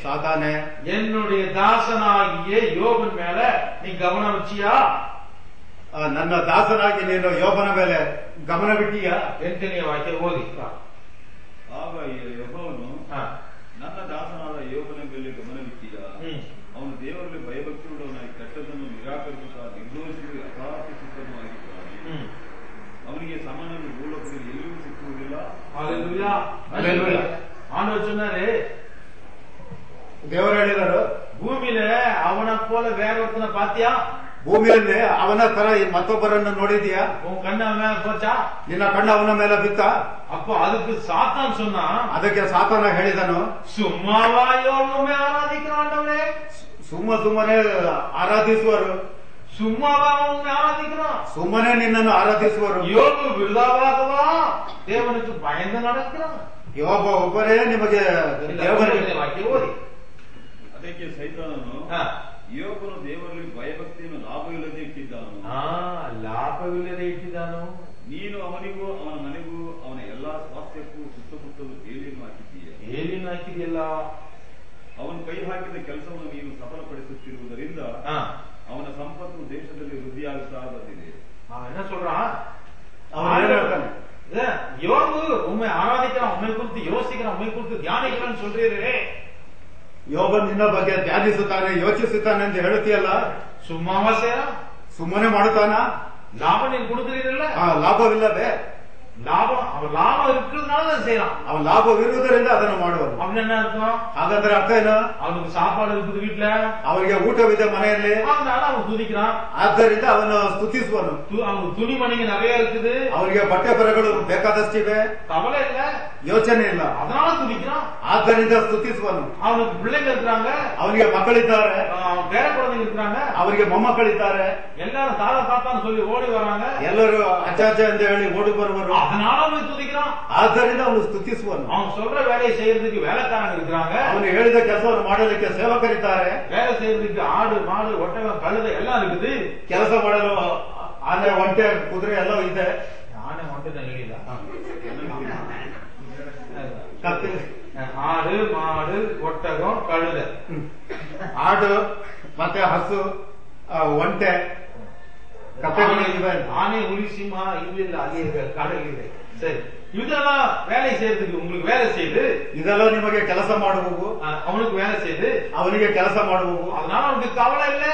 ಸಾತಾನೆ என்னுடைய தாசனாகிய யோபன் மேல நீ கவனம் வச்சியா? ನನ್ನ ದಾಸನಾಗಿ ನೀನು ಯೋಬನ ಮೇಲೆ ಗಮನ ಬಿಟ್ಟಿಯಾ? 8ನೇ ವಾಕ್ಯ ಓದಿ. ಆಗ ಯೆಹೋವನು ನನ್ನ ದಾಸನಾದ ಯೋಬನ ಮೇಲೆ ಗಮನವಿಟ್ಟೀಯಾ? ಅವನು ದೇವರಲ್ಲಿ ಭಯಭಕ್ತಿಯುಳ್ಳವನಾಗಿ ಕೆಟ್ಟದನ್ನು ನಿರಾಕರಿಸುತ್ತಾ ನಿರ್ದೋಷಿಗೂ ಯಥಾರ್ಥಸಿದ್ಧನೂ ಆಗಿದ್ದಾನೆ. ಅವನಿಗೆ ಸಮಾನನು ಭೂಲೋಕದಲ್ಲಿ ಎಲ್ಲಿಯೂ ಸಿಕ್ಕುವುದಿಲ್ಲ. ஆண்டவர் சொன்ன சொல்றாரு, ದೇವರು ಹೇಳಿದರು, பூமியில அவனை போல வேற ஒருத்தனை பாத்தியா? ಭೂಮಿಯಲ್ಲಿ ಅವನ ತರ ಮತ್ತೊಬ್ಬರನ್ನು ನೋಡಿದ್ಯಾ? உன் கண்ணு அவன் மேல போச்சா? ನಿನ್ನ ಕಣ್ಣು ಅವನ ಮೇಲೆ ಬಿತ್ತ? அப்போ அதுக்கு சாத்தான் சொன்னா, ಅದಕ್ಕೆ ಸಾತಾನ ಹೇಳಿದನು, சும்மாவா யோகமே ஆராதிக்கிறாண்டவரே, ಸುಮ್ಮನೆ ಆರಾಧಿಸುವರು, சும்மாவா உண்மை ஆராதிக்கிறான், ಸುಮ್ಮನೆ ನಿನ್ನನ್ನು ಆರಾಧಿಸುವರು, யோக விருதாவாகவா தேவனுக்கு பயந்து நடக்கிறான். ಯೋಬ ಒಬ್ಬರೇ ನಿಮಗೆ ದೇವರಿಗೆ வாக்கிய ஓதி. ಅದಕ್ಕೆ ಸೈತಾನನು ಯೋಬನು ದೇವರಲ್ಲಿ ಭಯಭಕ್ತಿಯನ್ನು ಲಾಭವಿಲ್ಲದೆ ಇಟ್ಟಿದ್ದಾನು. ಲಾಭವಿಲ್ಲದೆ ಇಟ್ಟಿದ್ದಾನು. ನೀನು ಅವನಿಗೂ ಅವನ ಮನೆಗೂ ಅವನ ಎಲ್ಲಾ ಸ್ವಾಸ್ಥ್ಯಕ್ಕೂ ಸುತ್ತಮುತ್ತಲು ಬೇಲಿಯನ್ನು ಹಾಕಿದ್ದೀಯ. ಬೇಲಿಯನ್ನು ಹಾಕಿದೆಯಲ್ಲ. ಅವನು ಕೈ ಹಾಕಿದ ಕೆಲಸವನ್ನು ನೀನು ಸಫಲಪಡಿಸುತ್ತಿರುವುದರಿಂದ ಅವನ ಸಂಪತ್ತು ದೇಶದಲ್ಲಿ ವೃದ್ಧಿಯಾಗುತ್ತಾ ಬಂದಿದೆ. என்ன சொல்றான்? யோபு உண்மை ஆராதிக்கிறான், உண்மை குறித்து யோசிக்கிறான், உண்மை குறித்து தியானிக்கிறான்னு சொல்றீரே. ಯೋಬ ನಿನ್ನ ಬಗ್ಗೆ ಧ್ಯಾನಿಸುತ್ತಾನೆ, ಯೋಚಿಸುತ್ತಾನೆ ಅಂತ ಹೇಳ್ತೀಯಲ್ಲ, சும்மாவா செய்யறா? ಸುಮ್ಮನೆ ಮಾಡುತ್ತಾನ? லாபம் நீங்க கொடுக்குறீರಲ್ಲ, ಲಾಭವಿಲ್ಲದೆ? லாபம் அவன் லாபம் இருக்கிறதுனால செய்யறான். ಅವನ ಲಾಭವಿರುವುದರಿಂದ ಅದನ್ನು ಮಾಡುವನು. அவன் என்ன அர்த்தம்? ಹಾಗಾದ್ರೆ ಅರ್ಥ ಏನು? அவனுக்கு சாப்பாடு இருக்குது வீட்டுல, ಅವನಿಗೆ ಊಟವಿದೆ ಮನೆಯಲ್ಲಿ, அதனால அவன் துதிக்கிறான். ಆದ್ದರಿಂದ ಅವನು ಸ್ತುತಿಸುವನು. அவனுக்கு துணிமணிங்க நிறைய இருக்குது, ಅವನಿಗೆ ಬಟ್ಟೆ ಬರಗಳು ಬೇಕಾದಷ್ಟಿವೆ, கவலை இல்ல, ಯೋಚನೆ ಇಲ್ಲ, அதனால துதிக்கிறான். ಆದ್ದರಿಂದ ಸ್ತುತಿಸುವನು. அவனுக்கு பிள்ளைங்க இருக்கிறாங்க, ಅವನಿಗೆ ಮಕ್ಕಳಿದ್ದಾರೆ, அவன் பேர குழந்தைங்க இருக்கிறாங்க, ಅವರಿಗೆ ಮೊಮ್ಮಕ್ಕಳಿದ್ದಾರೆ, எல்லாரும் தாத்தா தாத்தான்னு சொல்லி ஓடி வராங்க, ಎಲ್ಲರೂ ಅಜ್ಜ ಅಜ್ಜ ಎಂದು ಹೇಳಿ ಓಡಿ ಬರುವರು, அதனால அவன் துதிக்கிறான். ಆದ್ದರಿಂದ ಅವನು ಸ್ತುತಿಸುವನು. அவன் சொல்ற வேலையை செய்யறதுக்கு வேலைக்காரங்க இருக்கிறாங்க, ಅವನು ಹೇಳಿದ ಕೆಲಸವನ್ನು ಮಾಡಲಿಕ್ಕೆ ಸೇವಕರಿದ್ದಾರೆ, வேலை செய்யறதுக்கு ஆடு மாடு ஒட்டகம் கழுதை எல்லாம் இருக்குது, ಕೆಲಸ ಮಾಡಲು ಆನೆ ಒಂಟೆ ಕುದುರೆ ಎಲ್ಲ ಇದೆ. ஆனை ஒட்டை ಹೇಳಿಲ್ಲ, ಕತ್ತಿ ஆடு மாடு ஒட்டகம் கழுதை, ಆಡು ಮತ್ತೆ ಹಸು ಒಂಟೆ ಕತ್ತೆಗಳು ಇವೆ. ஆனை ಹುಲಿ ಸಿಂಹ ಇಲ್ಲ ಅಲ್ಲಿ கடல் ಇದೆ. சரி, இதெல்லாம் வேலை செய்யறதுக்கு உங்களுக்கு வேலை செய்து, ಇದೆಲ್ಲ ನಿಮಗೆ ಕೆಲಸ ಮಾಡುವವು, அவனுக்கு வேலை செய்து, ಅವನಿಗೆ ಕೆಲಸ ಮಾಡುವವು, அதனால அவனுக்கு கவலை இல்ல,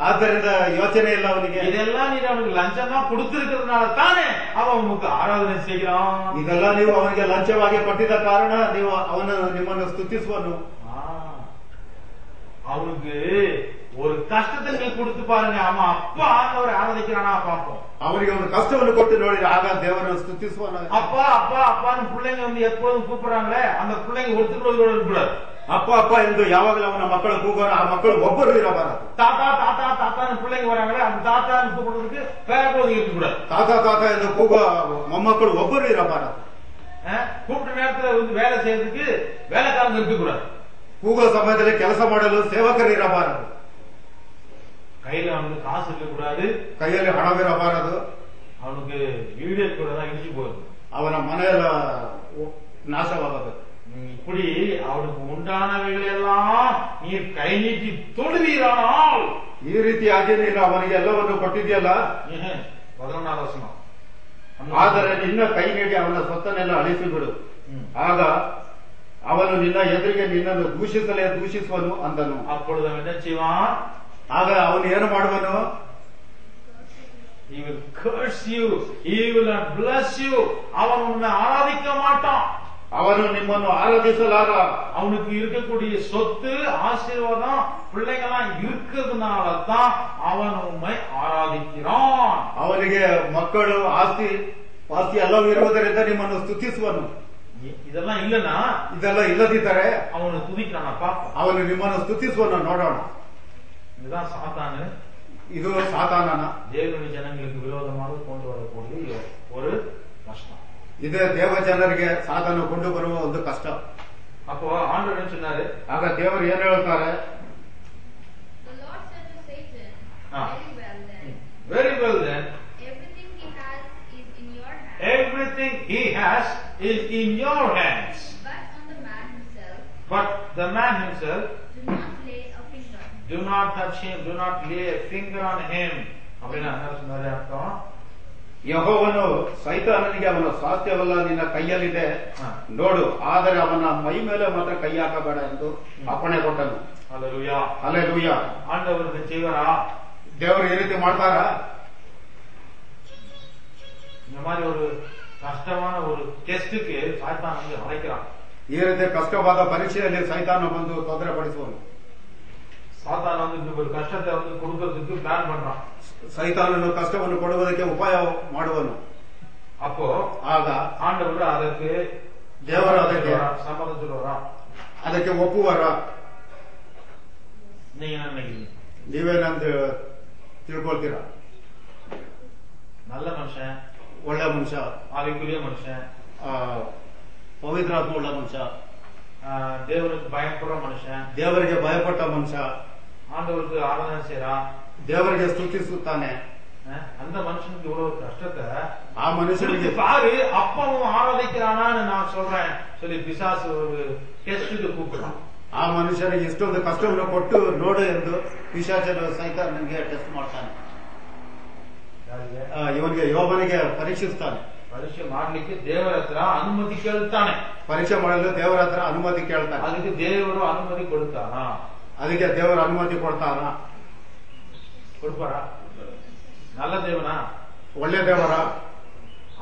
ಆದ್ದರಿಂದ ಯೋಚನೆ ಇಲ್ಲ ಅವನಿಗೆ. இதெல்லாம் நீ அவனுக்கு லஞ்சமா கொடுத்திருக்கிறதுனால தானே அவன் உனக்கு ஆராதனை செய்கிறான். ಇದೆಲ್ಲ ನೀವು ಅವನಿಗೆ ಲಂಚವಾಗಿ ಕೊಟ್ಟಿದ್ದ ಕಾರಣ ನೀವು ಅವನು ನಿಮ್ಮನ್ನು ಸ್ತುತಿಸುವನು. அவனுக்கு ஒரு கஷ்டத்தை நீ கொடுத்து பாருங்க, அவன் அப்பா ஆண்டவரை ஆராதிக்கிறானா பார்ப்போம். ಅವನಿಗೆ ಒಂದು ಕಷ್ಟವನ್ನು ಕೊಟ್ಟು ನೋಡಿ, ಆಗ ದೇವರನ್ನು ಸ್ತುತಿಸುವನು. அப்பா அப்பா அப்பான்னு பிள்ளைங்க வந்து எப்போதும் கூப்பிடுறாங்களே, அந்த பிள்ளைங்க ஒருத்தரோட இருக்கக்கூடாது. ಅಪ್ಪ ಅಪ್ಪ ಎಂದು ಯಾವಾಗಲೂ ಅವನ ಮಕ್ಕಳು ಕೂಗೋರು, ಆ ಮಕ್ಕಳು ಒಬ್ಬರು ಇರಬಾರದು. தாத்தா தாத்தா தாத்தான்னு பிள்ளைங்க வராங்களே, அந்த தாத்தான்னு கூப்பிடுறதுக்கு வேற குழந்தைங்க இருக்கக்கூடாது. ತಾತ ತಾತ ಎಂದು ಕೂಗೋ ಮೊಮ್ಮಕ್ಕಳು ಒಬ್ಬರು ಇರಬಾರದು. கூப்பிட்ட நேரத்துல வந்து வேலை செய்யறதுக்கு வேலைக்காரங்க இருக்கக்கூடாது. ಕೂಗೋ ಸಮಯದಲ್ಲಿ ಕೆಲಸ ಮಾಡಲು ಸೇವಕರು ಇರಬಾರದು. கையில அவனுக்கு காசு இருக்கக்கூடாது, ಕೈಯಲ್ಲಿ ಹಣವಿರಬಾರದು, அவனுக்கு வீடு இருக்கக்கூடாது, இடிச்சு போகுது, ಅವನ ಮನೆಯೆಲ್ಲ ನಾಶವಾಗಬೇಕು. இப்படி அவனுக்கு உண்டானவைகள் எல்லாம் நீர் கை நீட்டி தொடுவீரானால், ಈ ರೀತಿಯಾಗಿ ನೀನು ಅವನಿಗೆ ಎಲ್ಲವನ್ನು ಕೊಟ್ಟಿದ್ಯಲ್ಲ, 11வது வசனம், ಆದರೆ ನಿನ್ನ ಕೈ ನೀಡಿ ಅವನ ಸ್ವತ್ತನ್ನೆಲ್ಲ ಅಳಿಸಿಬಿಡು, ಆಗ ಅವನು ನಿನ್ನ ಎದುರಿಗೆ ನಿನ್ನನ್ನು ದೂಷಿಸುವನು ಅಂದನು. அப்பொழுது அவன் என்ன செய்வான்? ಆಗ ಅವನು ಏನು ಮಾಡುವನು? He will curse you, he will not bless you. அவன் உன்னை ஆராதிக்க மாட்டான், ಅವನು ನಿಮ್ಮನ್ನು ಆರಾಧಿಸಲಾರ. அவனுக்கு இருக்கக்கூடிய சொத்து ஆசீர்வாதம் பிள்ளைங்கெல்லாம் இருக்கிறதுனால தான் அவன் உண்மை ஆராதிக்கிறான். ಅವನಿಗೆ ಮಕ್ಕಳು ಆಸ್ತಿ ಎಲ್ಲವೂ ಇರುವುದರಿಂದ ನಿಮ್ಮನ್ನು ಸ್ತುತಿಸುವನು. இதெல்லாம் இல்லன்னா, ಇದೆಲ್ಲ ಇಲ್ಲದಿದ್ದರೆ அவனை துதிக்கிறான் பாப்பா, ಅವನು ನಿಮ್ಮನ್ನು ಸ್ತುತಿಸುವನು ನೋಡೋಣ. இதுதான் சாத்தானு, ಇದು ಸಾತಾನನ தேவனுடைய ஜனங்களுக்கு விரோதமாக கொண்டு வரக்கூடிய ஒரு கஷ்டம். ಇದೇ ದೇವ ಜನರಿಗೆ ಸಾತಾನು ಕೊಂಡು ಬರುವ ಒಂದು ಕಷ್ಟ. அப்போ ஆண்டவர் என்ன சொன்னாரு? ಆಗ ದೇವರು ಏನ್ ಹೇಳ್ತಾರೆ? The Lord said to Satan, Very well then, everything he has is in your hands. everything he has is in your hands. But on the man himself, But the man himself, do not lay a finger. do not touch him, do not lay a finger on him. அப்படின்னா என்ன சொன்னாரு அர்த்தம்? ಯೆಹೋವನು ಸೈತಾನನಿಗೆ ಅವನ ಸ್ವಾಸ್ಥ್ಯವಲ್ಲ ನಿನ್ನ ಕೈಯಲ್ಲಿದೆ ನೋಡು, ಆದರೆ ಅವನ ಮೈ ಮೇಲೆ ಮಾತ್ರ ಕೈ ಹಾಕಬೇಡ ಎಂದು ಅಪ್ಪಣೆ ಕೊಟ್ಟನು. அல்லேலூயா, ಹಲ್ಲೆಲೂಯಾ. ஆண்டவருக்கு செய்வாரா? ದೇವರು ಈ ರೀತಿ ಮಾಡ್ತಾರ? இந்த மாதிரி ஒரு கஷ்டமான ஒரு டெஸ்டுக்கு சாத்தான் வந்து அழைக்கிறான். ಈ ರೀತಿ ಕಷ್ಟವಾದ ಪರೀಕ್ಷೆಯಲ್ಲಿ ಸೈತಾನ ಬಂದು ತೊಂದರೆ ಪಡಿಸುವನು. சாத்தான் வந்து ஒரு கஷ்டத்தை வந்து கொடுக்கறதுக்கு பிளான் பண்றான். ಸೈತಾನನು ಕಷ್ಟವನ್ನು ಕೊಡುವುದಕ್ಕೆ ಉಪಾಯ ಮಾಡುವನು. அப்போ ಆಗ ஆண்டவர் ಅದಕ್ಕೆ ದೇವರು ಅದಕ್ಕೆ சம்மதம் சொல்லுவாரா? ಅದಕ್ಕೆ ಒಪ್ಪುವರ? நீங்க என்ன நினைக்கிறீங்க? ನೀವೇನಂತ ತಿಳ್ಕೊಳ್ತೀರಾ? நல்ல மனுஷன், ಒಳ್ಳೆ ಮನುಷ್ಯ, ஆவிக்குரிய மனுஷன், ಪವಿತ್ರಾತ್ಮ ಉಳ್ಳ ಮನುಷ್ಯ, தேவனுக்கு பயப்படுற மனுஷன், ದೇವರಿಗೆ ಭಯಪಟ್ಟ ಮನುಷ್ಯ, ஆண்டவருக்கு ஆராதனை செய்யறான், ದೇವರಿಗೆ ಸ್ತುತಿಸುತ್ತಾನೆ, அந்த மனுஷனுக்கு இவ்வளவு கஷ்டத்தை ಆ ಮನುಷ್ಯನಿಗೆ பாரு அப்பவும் ஆராதிக்கிறானான்னு நான் சொல்றேன் சொல்லி பிசாசு ஒரு ಟೆಸ್ಟ್ಗೆ ಕೂಪಿಡ್ತಾನೆ. ಆ ಮನುಷ್ಯನಿಗೆ ಇಷ್ಟೊಂದು ಕಷ್ಟವನ್ನು ಕೊಟ್ಟು ನೋಡು ಎಂದು ಪಿಶಾಚನು ಸೈತಾನನಿಗೆ ಟೆಸ್ಟ್ ಮಾಡ್ತಾನೆ. ಇವನಿಗೆ ಯೋಬನಿಗೆ ಪರೀಕ್ಷಿಸ್ತಾನೆ. ಪರೀಕ್ಷೆ ಮಾಡ್ಲಿಕ್ಕೆ ದೇವರ ಹತ್ರ ಅನುಮತಿ ಕೇಳ್ತಾನೆ. ಪರೀಕ್ಷೆ ಮಾಡಲು ದೇವರ ಹತ್ರ ಅನುಮತಿ ಕೇಳ್ತಾನೆ. ಅದಕ್ಕೆ ದೇವರು ಅನುಮತಿ ಕೊಡ್ತಾನ? ಅದಕ್ಕೆ ದೇವರು ಅನುಮತಿ ಕೊಡ್ತಾನ? கொடுப்பார? நல்ல தேவனா? ಒಳ್ಳೆ ದೇವರ?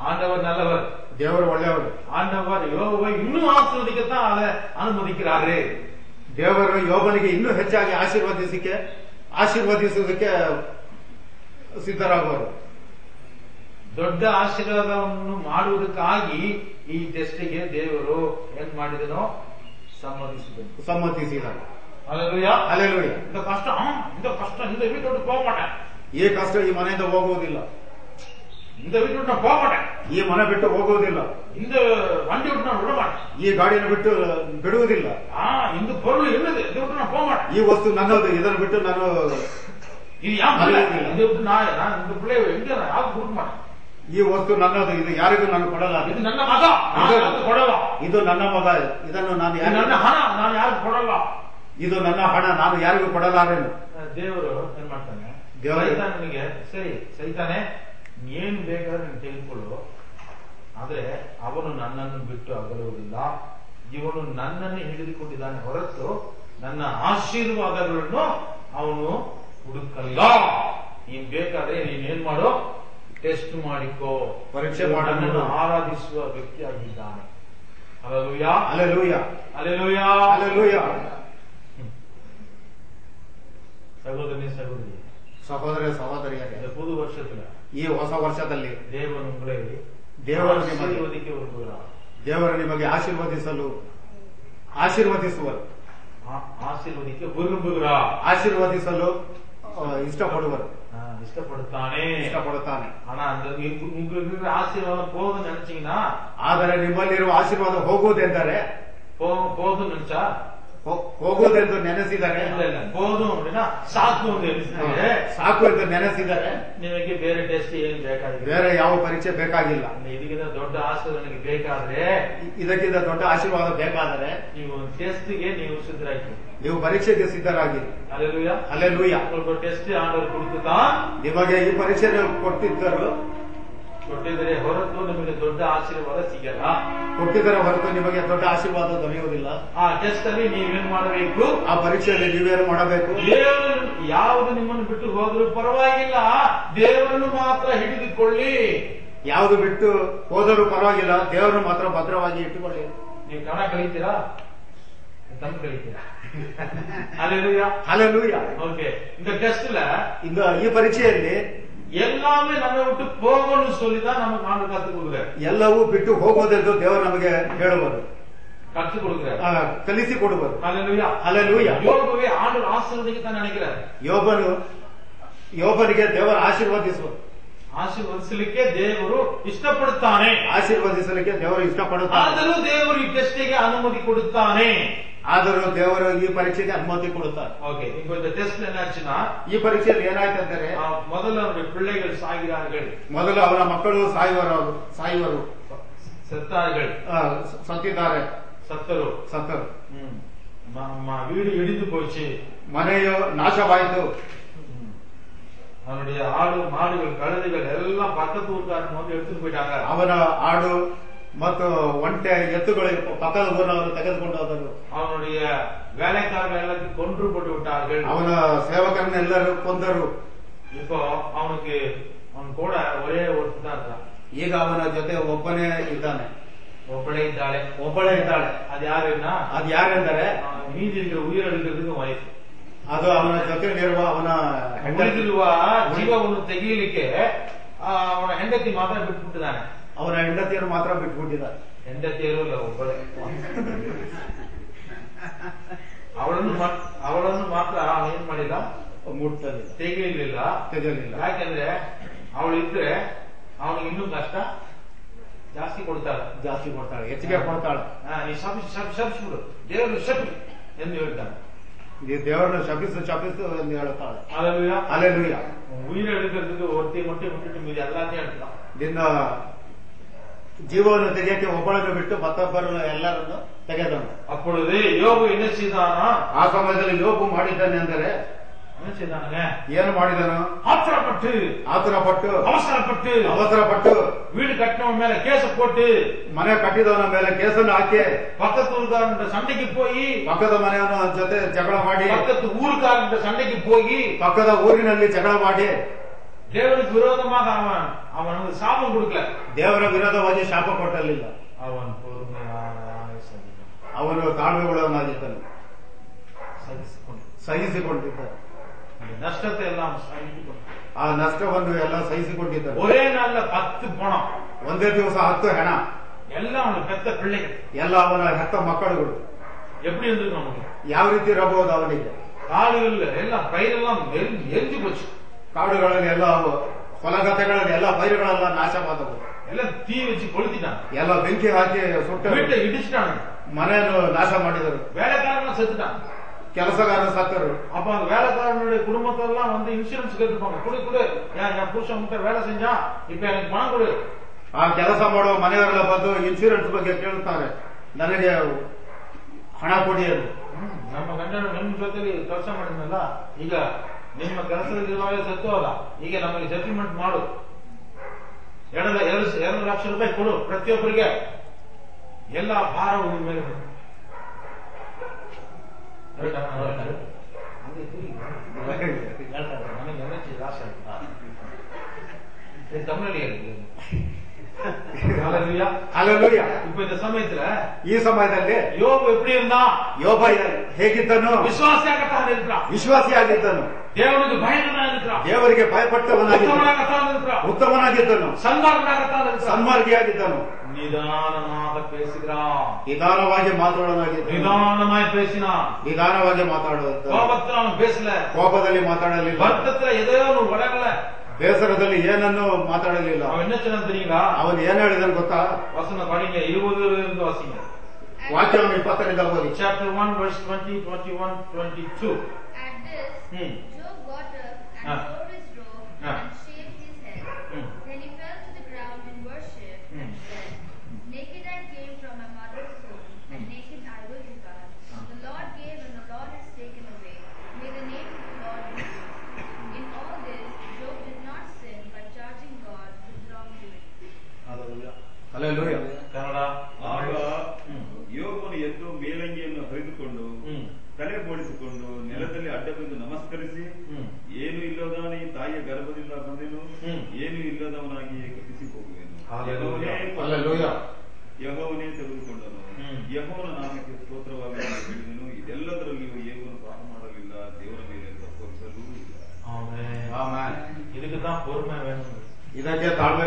ஆண்டவர் நல்லவர், ದೇವರು ಒಳ್ಳೆಯವರು. ஆண்டவர் யோபை இன்னும் ஆசீர்வதிக்கத்தான் அதை ಅನುಮತಿக்கிறாரு. ದೇವರು ಯೋಬನಿಗೆ ಇನ್ನೂ ಹೆಚ್ಚಾಗಿ ಆಶೀರ್ವದಿಸುವುದಕ್ಕೆ ಸಿದ್ಧರಾಗುವರು. ದೊಡ್ಡ ಆಶೀರ್ವಾದವನ್ನು ಮಾಡುವುದಕ್ಕಾಗಿ ಈ ಟೆಸ್ಟ್ಗೆ ದೇವರು ಏನ್ ಮಾಡಿದನೋ ಸಮ್ಮತಿಸಿದನು. அல்லேலூயா, அல்லேலೂಯಾ. இந்த கஷ்டம் இந்த வீட்டை விட்டு போக மாட்டேன், ಈ ಕಷ್ಟ ಈ ಮನೆಯಿಂದ ಹೋಗುವುದಿಲ್ಲ, இந்த வீட்டை விட்டு நான் போக மாட்டேன், ಈ ಮನೆ ಬಿಟ್ಟು ಹೋಗುವುದಿಲ್ಲ, இந்த வண்டி விட்டு நான் விட மாட்டேன், ಈ ಗಾಡಿಯನ್ನು ಬಿಟ್ಟು ಬಿಡುವುದಿಲ್ಲ, இந்த பொருள் என்னது இதை விட்டு நான் போக மாட்டேன், ಈ ವಸ್ತು ನನ್ನದು ಇದನ್ನು ಬಿಟ್ಟು ನಾನು இது யான் பிள்ளை இதை விட்டு நான் இந்த பிள்ளைய எங்க யாருக்கு கொடுக்க மாட்டேன், ಈ ವಸ್ತು ನನ್ನದು ಇದು ಯಾರಿಗೂ ನಾನು ಕೊಡಲ್ಲ, இது ನನ್ನ ಮಗ ಕೊಡಲ್ಲ, ಇದು ನನ್ನ ಮಗ ಇದನ್ನು ನಾನು ನನ್ನ ಹಣ ನಾನು ಯಾರಿಗೂ ಕೊಡಲ್ಲ, ಇದು ನನ್ನ ಹಣ ನಾನು ಯಾರಿಗೂ ಕೊಡಲಾರೇನು. ದೇವರು ಏನ್ ಮಾಡ್ತಾನೆ? ಸೈತಾನನಿಗೆ ಸರಿ ಸೈತಾನೆ ಏನ್ ಬೇಕಾದ್ರೆ ನೀನು ತೆಗೆದುಕೊಳ್ಳು, ಆದ್ರೆ ಅವನು ನನ್ನನ್ನು ಬಿಟ್ಟು ಅಗಲುವುದಿಲ್ಲ, ಇವನು ನನ್ನನ್ನು ಹಿಡಿದುಕೊಂಡಿದ್ದಾನೆ ಹೊರತು ನನ್ನ ಆಶೀರ್ವಾದಗಳನ್ನು ಅವನು ಹುಡುಕಲ್ಲ. ನೀನ್ ಬೇಕಾದ್ರೆ ನೀನೇನ್ ಮಾಡೋ, ಟೆಸ್ಟ್ ಮಾಡಿಕೋ, ಪರೀಕ್ಷೆ ನನ್ನನ್ನು ಆರಾಧಿಸುವ ವ್ಯಕ್ತಿಯಾಗಿದ್ದಾನೆ. Hallelujah, hallelujah, hallelujah, hallelujah. சகோதரி சகோதரி ಸಹೋದರ ಸಹೋದರಿಯರೇ, இந்த புது வருஷத்துல ಈ ಹೊಸ ವರ್ಷದಲ್ಲಿ தேவன் உங்களை ದೇವರು ஆசீர்வதிக்க விரும்புகிறார். ದೇವರು ನಿಮಗೆ ಆಶೀರ್ವದಿಸುವರು, ஆசீர்வதிக்க விரும்புகிறார், ಆಶೀರ್ವದಿಸಲು ಇಷ್ಟಪಡುವರು, ಇಷ್ಟಪಡುತ್ತಾನೆ. ಆனா அந்த உங்களுக்கு ஆசீர்வாதம் போதும்னு நினைச்சீங்கன்னா, ಆದರೆ ನಿಮ್ಮಲ್ಲಿರುವ ಆಶೀರ್ವಾದ ಹೋಗುವುದೆಂದರೆ போதும் நினைச்சா ಹೋಗುವುದೆಂದು ನೆನೆಸಿದರೆ போதும் அப்படின்னா ಸಾಕು ಅಂತ ಎನಿಸಿದರೆ, ಸಾಕು ಎಂದು ನೆನೆಸಿದರೆ ನಿಮಗೆ ಬೇರೆ ಟೆಸ್ಟ್ ಏನು ಬೇಕಾಗಿಲ್ಲ, ಬೇರೆ ಯಾವ ಪರೀಕ್ಷೆ ಬೇಕಾಗಿಲ್ಲ. ಇದಕ್ಕಿಂತ ದೊಡ್ಡ ಆಶೀರ್ವಾದ ನನಗೆ ಬೇಕಾದ್ರೆ, ಇದಕ್ಕಿಂತ ದೊಡ್ಡ ಆಶೀರ್ವಾದ ಬೇಕಾದರೆ ನೀವು ಟೆಸ್ಟ್ಗೆ ನೀವು ಸಿದ್ಧರಾಗಿ, ನೀವು ಪರೀಕ್ಷೆಗೆ ಸಿದ್ಧರಾಗಿ. அல்லேலூயா, ಹಲ್ಲೆಲೂಯಾ. உங்களுக்கு ಟೆಸ್ಟ್ ಆರ್ಡರ್ கொடுத்துதான் ನಿಮಗೆ ಈ ಪರೀಕ್ಷೆಯನ್ನು ಕೊಟ್ಟಿದ್ದರು, ಕೊಟ್ಟಿದರೆ ಹೊರತು ನಿಮಗೆ ದೊಡ್ಡ ಆಶೀರ್ವಾದ ಸಿಗಲ್ಲ, ಕೊಟ್ಟಿದ್ದರ ಹೊರತು ನಿಮಗೆ ದೊಡ್ಡ ಆಶೀರ್ವಾದ ದೊರೆಯುವುದಿಲ್ಲ. ಆ ಟೆಸ್ಟ್ ಅಲ್ಲಿ ನೀವೇನ್ ಮಾಡಬೇಕು? ಆ ಪರೀಕ್ಷೆಯಲ್ಲಿ ನೀವೇನು ಮಾಡಬೇಕು? ಯಾವುದು ನಿಮ್ಮನ್ನು ಬಿಟ್ಟು ಹೋದ್ರೂ ಪರವಾಗಿಲ್ಲ, ದೇವರನ್ನು ಮಾತ್ರ ಹಿಡಿದುಕೊಳ್ಳಿ. ಯಾವುದು ಬಿಟ್ಟು ಹೋದರೂ ಪರವಾಗಿಲ್ಲ, ದೇವರನ್ನು ಮಾತ್ರ ಭದ್ರವಾಗಿ ಇಟ್ಟುಕೊಳ್ಳಿ. ನೀವು ಕನ್ನಡ ಕಲಿತೀರಾ? ತಮ್ಮ ಕಲಿತೀರಾ? அல்லேலூயா, ಹಲ್ಲೆಲೂಯಾ. ஓகே. இந்த டெஸ்ட்ல ಈ ಪರೀಕ್ಷೆಯಲ್ಲಿ எல்லாமே நம்ம விட்டு போகணும்னு சொல்லிதான் நமக்கு ஆண்டு கற்றுக் கொடுக்குறாரு. ಎಲ್ಲವೂ ಬಿಟ್ಟು ಹೋಗುವುದೆಂದು ದೇವರು ನಮಗೆ ಹೇಳುವರು, கற்றுக் கொடுக்குறாரு, ಕಲಿಸಿ ಕೊಡುವರು. அல்லேலூயா, ಹಲ್ಲೆಲೂಯಾ. யோபுவை ஆண்டவர் ஆசீர்வதிக்கத்தான் நினைக்கிறார். ಯೋಬನಿಗೆ ದೇವರು ಆಶೀರ್ವದಿಸಲಿಕ್ಕೆ ದೇವರು ಇಷ್ಟಪಡುತ್ತಾನೆ, ಆಶೀರ್ವದಿಸಲಿಕ್ಕೆ ದೇವರು ಇಷ್ಟಪಡುತ್ತಾನೆ. ಆದರೂ ದೇವರು ಈ ಟೆಸ್ಟ್ಗೆ ಅನುಮತಿ ಕೊಡುತ್ತಾನೆ, ಆದರೂ ದೇವರು ಈ ಪರೀಕ್ಷೆಗೆ ಅನುಮತಿ ಕೊಡುತ್ತಾರೆ. ஓகே. இப்போ இந்த டெஸ்ட்ல என்னாச்சுன்னா, ಈ ಪರೀಕ್ಷೆಯಲ್ಲಿ ಏನಾಯ್ತಂದರೆ ಮೊದಲು ಅವರ பிள்ளைகள் சாகிறார்கள், ಮೊದಲು ಅವರ ಮಕ್ಕಳು ಸಾಯುವರು, செத்தார்கள், ಸತ್ತಿದ್ದಾರೆ, ಸತ್ತರು, வீடு இடிந்து போச்சு, ಮನೆಯು ನಾಶವಾಯಿತು, அவனுடைய ஆடு மாடுகள் கழுதைகள் எல்லாம் பக்கத்து ஊர்க்காரங்க வந்து எடுத்துட்டு போயிட்டாங்க, ಅವನ ಆಡು ಮತ್ತು ಒಂಟೆ ಎತ್ತುಗಳು ಪಕ್ಕದ ಊರಿನವರು ತೆಗೆದುಕೊಂಡು ಹೋದರು, அவனுடைய வேலைக்காரர்கள் எல்லாத்தையும் கொன்று போட்டு விட்டார்கள், ಅವನ ಸೇವಕರನ್ನೆಲ್ಲರೂ ಕೊಂದರು. இப்போ அவன் கூட ஒரே ஒருத்தன் தான் இருக்கான். ಈಗ ಅವನ ಜೊತೆ ಒಬ್ಬನೇ ಇದ್ದಾನೆ. ಒಬ್ಬಳೇ ಇದ್ದಾಳೆ. ಅದು ಯಾರೆಂದರೆ மீதிருக்கிற உயிரெழுக்கிறதுக்கு ವಯಸ್ಸು. ಅದು ಅವನ ಜೊತೆಯಲ್ಲಿರುವ ಅವನ ಉಳಿದಿರುವ ಜೀವವನ್ನು ತೆಗೆಯಲಿಕ್ಕೆ ಅವನ ಹೆಂಡತಿ ಮಾತ್ರ ಬಿಟ್ಬಿಟ್ಟಿದ್ದಾನೆ. ಅವನ ಹೆಂಡತಿಯನ್ನು ಮಾತ್ರ ಬಿಟ್ಬಿಟ್ಟಿದ್ದಾನೆ. ಹೆಂಡತಿಯರು ಇಲ್ಲ, ಒಬ್ಬಳೇ. ಅವಳನ್ನು ಮಾತ್ರ ಏನ್ ಮಾಡಿಲ್ಲ, ಮುಟ್ಟಲಿಲ್ಲ, ತೆಗೆಯಲಿಲ್ಲ. ಯಾಕೆಂದ್ರೆ ಅವಳು ಇದ್ರೆ ಅವನಿಗೆ ಇನ್ನೂ ಕಷ್ಟ ಜಾಸ್ತಿ ಕೊಡ್ತಾಳೆ, ಹೆಚ್ಚಿಗೆ ಕೊಡ್ತಾಳೆ. ನೀ ಶಪಿಸ್ಬಿಡು, ದೇವರು ಶಪಿ ಎಂದು ಹೇಳ್ತಾನೆ. ದೇವರನ್ನು ಶಪಿಸು ಎಂದು ಹೇಳುತ್ತಾಳೆ. அல்லேலூயா. உயிரை எடுக்கிறதுக்கு ஒருத்தையும் மட்டும் விட்டுட்டு மீதி எல்லாத்தையும் எடுத்துட்டான். ನಿನ್ನ ಜೀವವನ್ನು ತೆಗೆಯಕ್ಕೆ ಒಬ್ಬಳನ್ನು ಬಿಟ್ಟು ಮತ್ತೊಬ್ಬರು ಎಲ್ಲರನ್ನು ತೆಗೆದನು. அப்பொழுது யோபு என்ன செய்தானா? ಆ ಸಮಯದಲ್ಲಿ ಯೋಬು ಮಾಡಿದ್ದಾನೆ ಅಂದರೆ ಏನು ಮಾಡಿದನು? ஆத்திரப்பட்டு ಅವಸರಪಟ್ಟು வீடு கட்டினவன் மேல கேஸ் போட்டு, ಮನೆ ಕಟ್ಟಿದವನ ಮೇಲೆ ಕೇಸನ್ನು ಹಾಕಿ, பக்கத்து ஊருக்காரன் சண்டைக்கு போய், ಪಕ್ಕದ ಮನೆಯವನ ಜೊತೆ ಜಗಳ ಮಾಡಿ, பக்கத்து ஊருக்காரன் சண்டைக்கு போய், ಪಕ್ಕದ ಊರಿನಲ್ಲಿ ಜಗಳ ಮಾಡಿ, தேவனுக்கு விரோதமாக அவனுக்கு சாபம் கொடுக்கல, ದೇವರ ವಿರೋಧವಾಗಿ ಶಾಪ ಕೊಟ್ಟಲಿಲ್ಲ. அவன் ಅವನು ತಾಳ್ಮೆಗೊಳ್ಳವನಾಗಿದ್ದನು, ಸಹಿಸಿಕೊಂಡಿದ್ದ. ನಷ್ಟತೆ ಎಲ್ಲ ಸಹಿಸಿಕೊಂಡು, ಆ ನಷ್ಟವನ್ನು ಎಲ್ಲ ಸಹಿಸಿಕೊಂಡಿದ್ದರು. ஒரே நாள்ல 10 பணம், ಒಂದೇ ದಿವಸ 10 ಹೆಣ, ಎಲ್ಲ ಅವನು பெத்த பிள்ளைகள், ಎಲ್ಲ ಅವನ ಹೆತ್ತ ಮಕ್ಕಳುಗಳು. எப்படி இருந்திருக்கு நமக்கு? ಯಾವ ರೀತಿ ಇರಬಹುದು ಅವನಿಗೆ? காடுகள் எல்லாம் பயிரெல்லாம் எரிஞ்சு போச்சு, ಕಾಡುಗಳಲ್ಲಿ ಎಲ್ಲ ಹೊಲಗದ್ದೆಗಳಲ್ಲಿ ಎಲ್ಲ ಪೈರುಗಳೆಲ್ಲ ನಾಶವಾದವು, ಎಲ್ಲ தீ வச்சு கொளுத்திட்டான், ಎಲ್ಲ ಬೆಂಕಿ ಹಾಕಿ ಸುಟ್ಟ, வீட்டை இடிச்சிட்டாங்க, ಮನೆಯನ್ನು ನಾಶ ಮಾಡಿದರು, வேலைக்காரನ செத்துட்டான், ಕೆಲಸಗಾರ ಸತ್ತರು. அப்ப அந்த வேலைக்காரனுடைய குடும்பத்தெல்லாம் இன்சூரன்ஸ் கேட்டுப்பாங்க, கொடு என் புருஷன் முட்டை வேலை செஞ்சா இப்ப எனக்கு பணம் கொடு. ಆ ಕೆಲಸ ಮಾಡುವ ಮನೆಯವರೆಲ್ಲ ಬಂದು ಇನ್ಶೂರೆನ್ಸ್ ಬಗ್ಗೆ ಕೇಳುತ್ತಾರೆ, ನನಗೆ ಹಣ ಕೊಡಿ ಎಂದು. ನಮ್ಮ ಗಂಡನ ನಿಮ್ಮ ಜೊತೆಲಿ ಕೆಲಸ ಮಾಡಿದ್ನಲ್ಲ, ಈಗ ನಿಮ್ಮ ಕೆಲಸದಲ್ಲಿರುವಾಗ ಸತ್ತೋಲ್ಲ, ಈಗ ನಮಗೆ ಸೆಟಲ್ಮೆಂಟ್ ಮಾಡು, 2 ಲಕ್ಷ ರೂಪಾಯಿ ಕೊಡು ಪ್ರತಿಯೊಬ್ಬರಿಗೆ, ಎಲ್ಲ ಭಾರ ಮೇಲೆ இப்ப இந்த சமயத்துல ಈ ಸಮಯದಲ್ಲಿ யோபு எப்படி இருந்தான்? ಯೋಬ ಹೇಗಿದ್ದನು? ವಿಶ್ವಾಸಿಯಾಗಿದ್ದನು, தேவனுக்கு பயந்தவனாக இருக்கிறான், ದೇವರಿಗೆ ಭಯಪಟ್ಟವನಾಗಿದ್ದನು, ಉತ್ತಮನಾಗಿದ್ದನು, ಸನ್ಮಾರ್ಗಿಯಾಗಿದ್ದನು, நிதானமாக பேசுகிறான், ನಿಧಾನವಾಗಿ ಮಾತಾಡೋನಾಗಿದ್ದನು, ನಿಧಾನವಾಗಿ ಮಾತಾಡುವುದು, கோபத்துல அவன் பேசல, ಕೋಪದಲ್ಲಿ ಮಾತಾಡಲಿಲ್ಲ, வருத்தத்துல எதையோ ஒன்று வளரல, ಬೇಸರದಲ್ಲಿ ಏನನ್ನು ಮಾತಾಡಲಿಲ್ಲ. அவன் என்ன சொன்னான் தெரியுங்களா? ಅವನು ಏನ್ ಹೇಳಿದನು ಗೊತ್ತಾ? வசனம் படிங்க, 20 வாசிங்க. ವಾಕ್ಯವನ್ನು 20ರಿಂದ ಓದಿ. Chapter 1 verse 20, 21, 22. At this, Job got up and tore his robe and shaved his head. Then he fell to the ground in worship and said, Naked I came from my mother's womb, and naked I will depart. The Lord gave and the Lord has taken away. May the name of the Lord be praised. In all this, Job did not sin by charging God with wrongdoing. Hallelujah. Kannada. ಆಗ ಯೋಬನು ಎದ್ದು ಮೇಲಂಗಿಯನ್ನು ಹರಿದುಕೊಂಡು ತಲೆ ಬೋಳಿಸಿಕೊಂಡು ನೆಲದಲ್ಲಿ ಅಡ್ಡಬಿದ್ದು ನಮಸ್ಕರಿಸಿ, ಏನು ಇಲ್ಲದವನ ಈ ತಾಯಿಯ ಗರ್ಭದಿಂದ ಬಂದೆನು, ಏನು ಇಲ್ಲದವನಾಗಿ ಕೃತಿಸಿ ಹೋಗುವೆನು, ಯೆಹೋವನೇ ತೆಗೆದುಕೊಂಡನು, ಯೆಹೋವನ ನಾಮಕ್ಕೆ ಸ್ತೋತ್ರವಾಗಿ ಹೇಳಿದನು. ಇದೆಲ್ಲದರಲ್ಲಿಯೂ ಯೋಬನು ಪಾಪ ಮಾಡಲಿಲ್ಲ, ದೇವರ ಮೇಲೆ ತಪ್ಪರಿಸಲೂ ಇಲ್ಲ. இதுக்குதான் பொறுமை வேணும், ಇದಕ್ಕೆ ತಾಳ್ಮೆ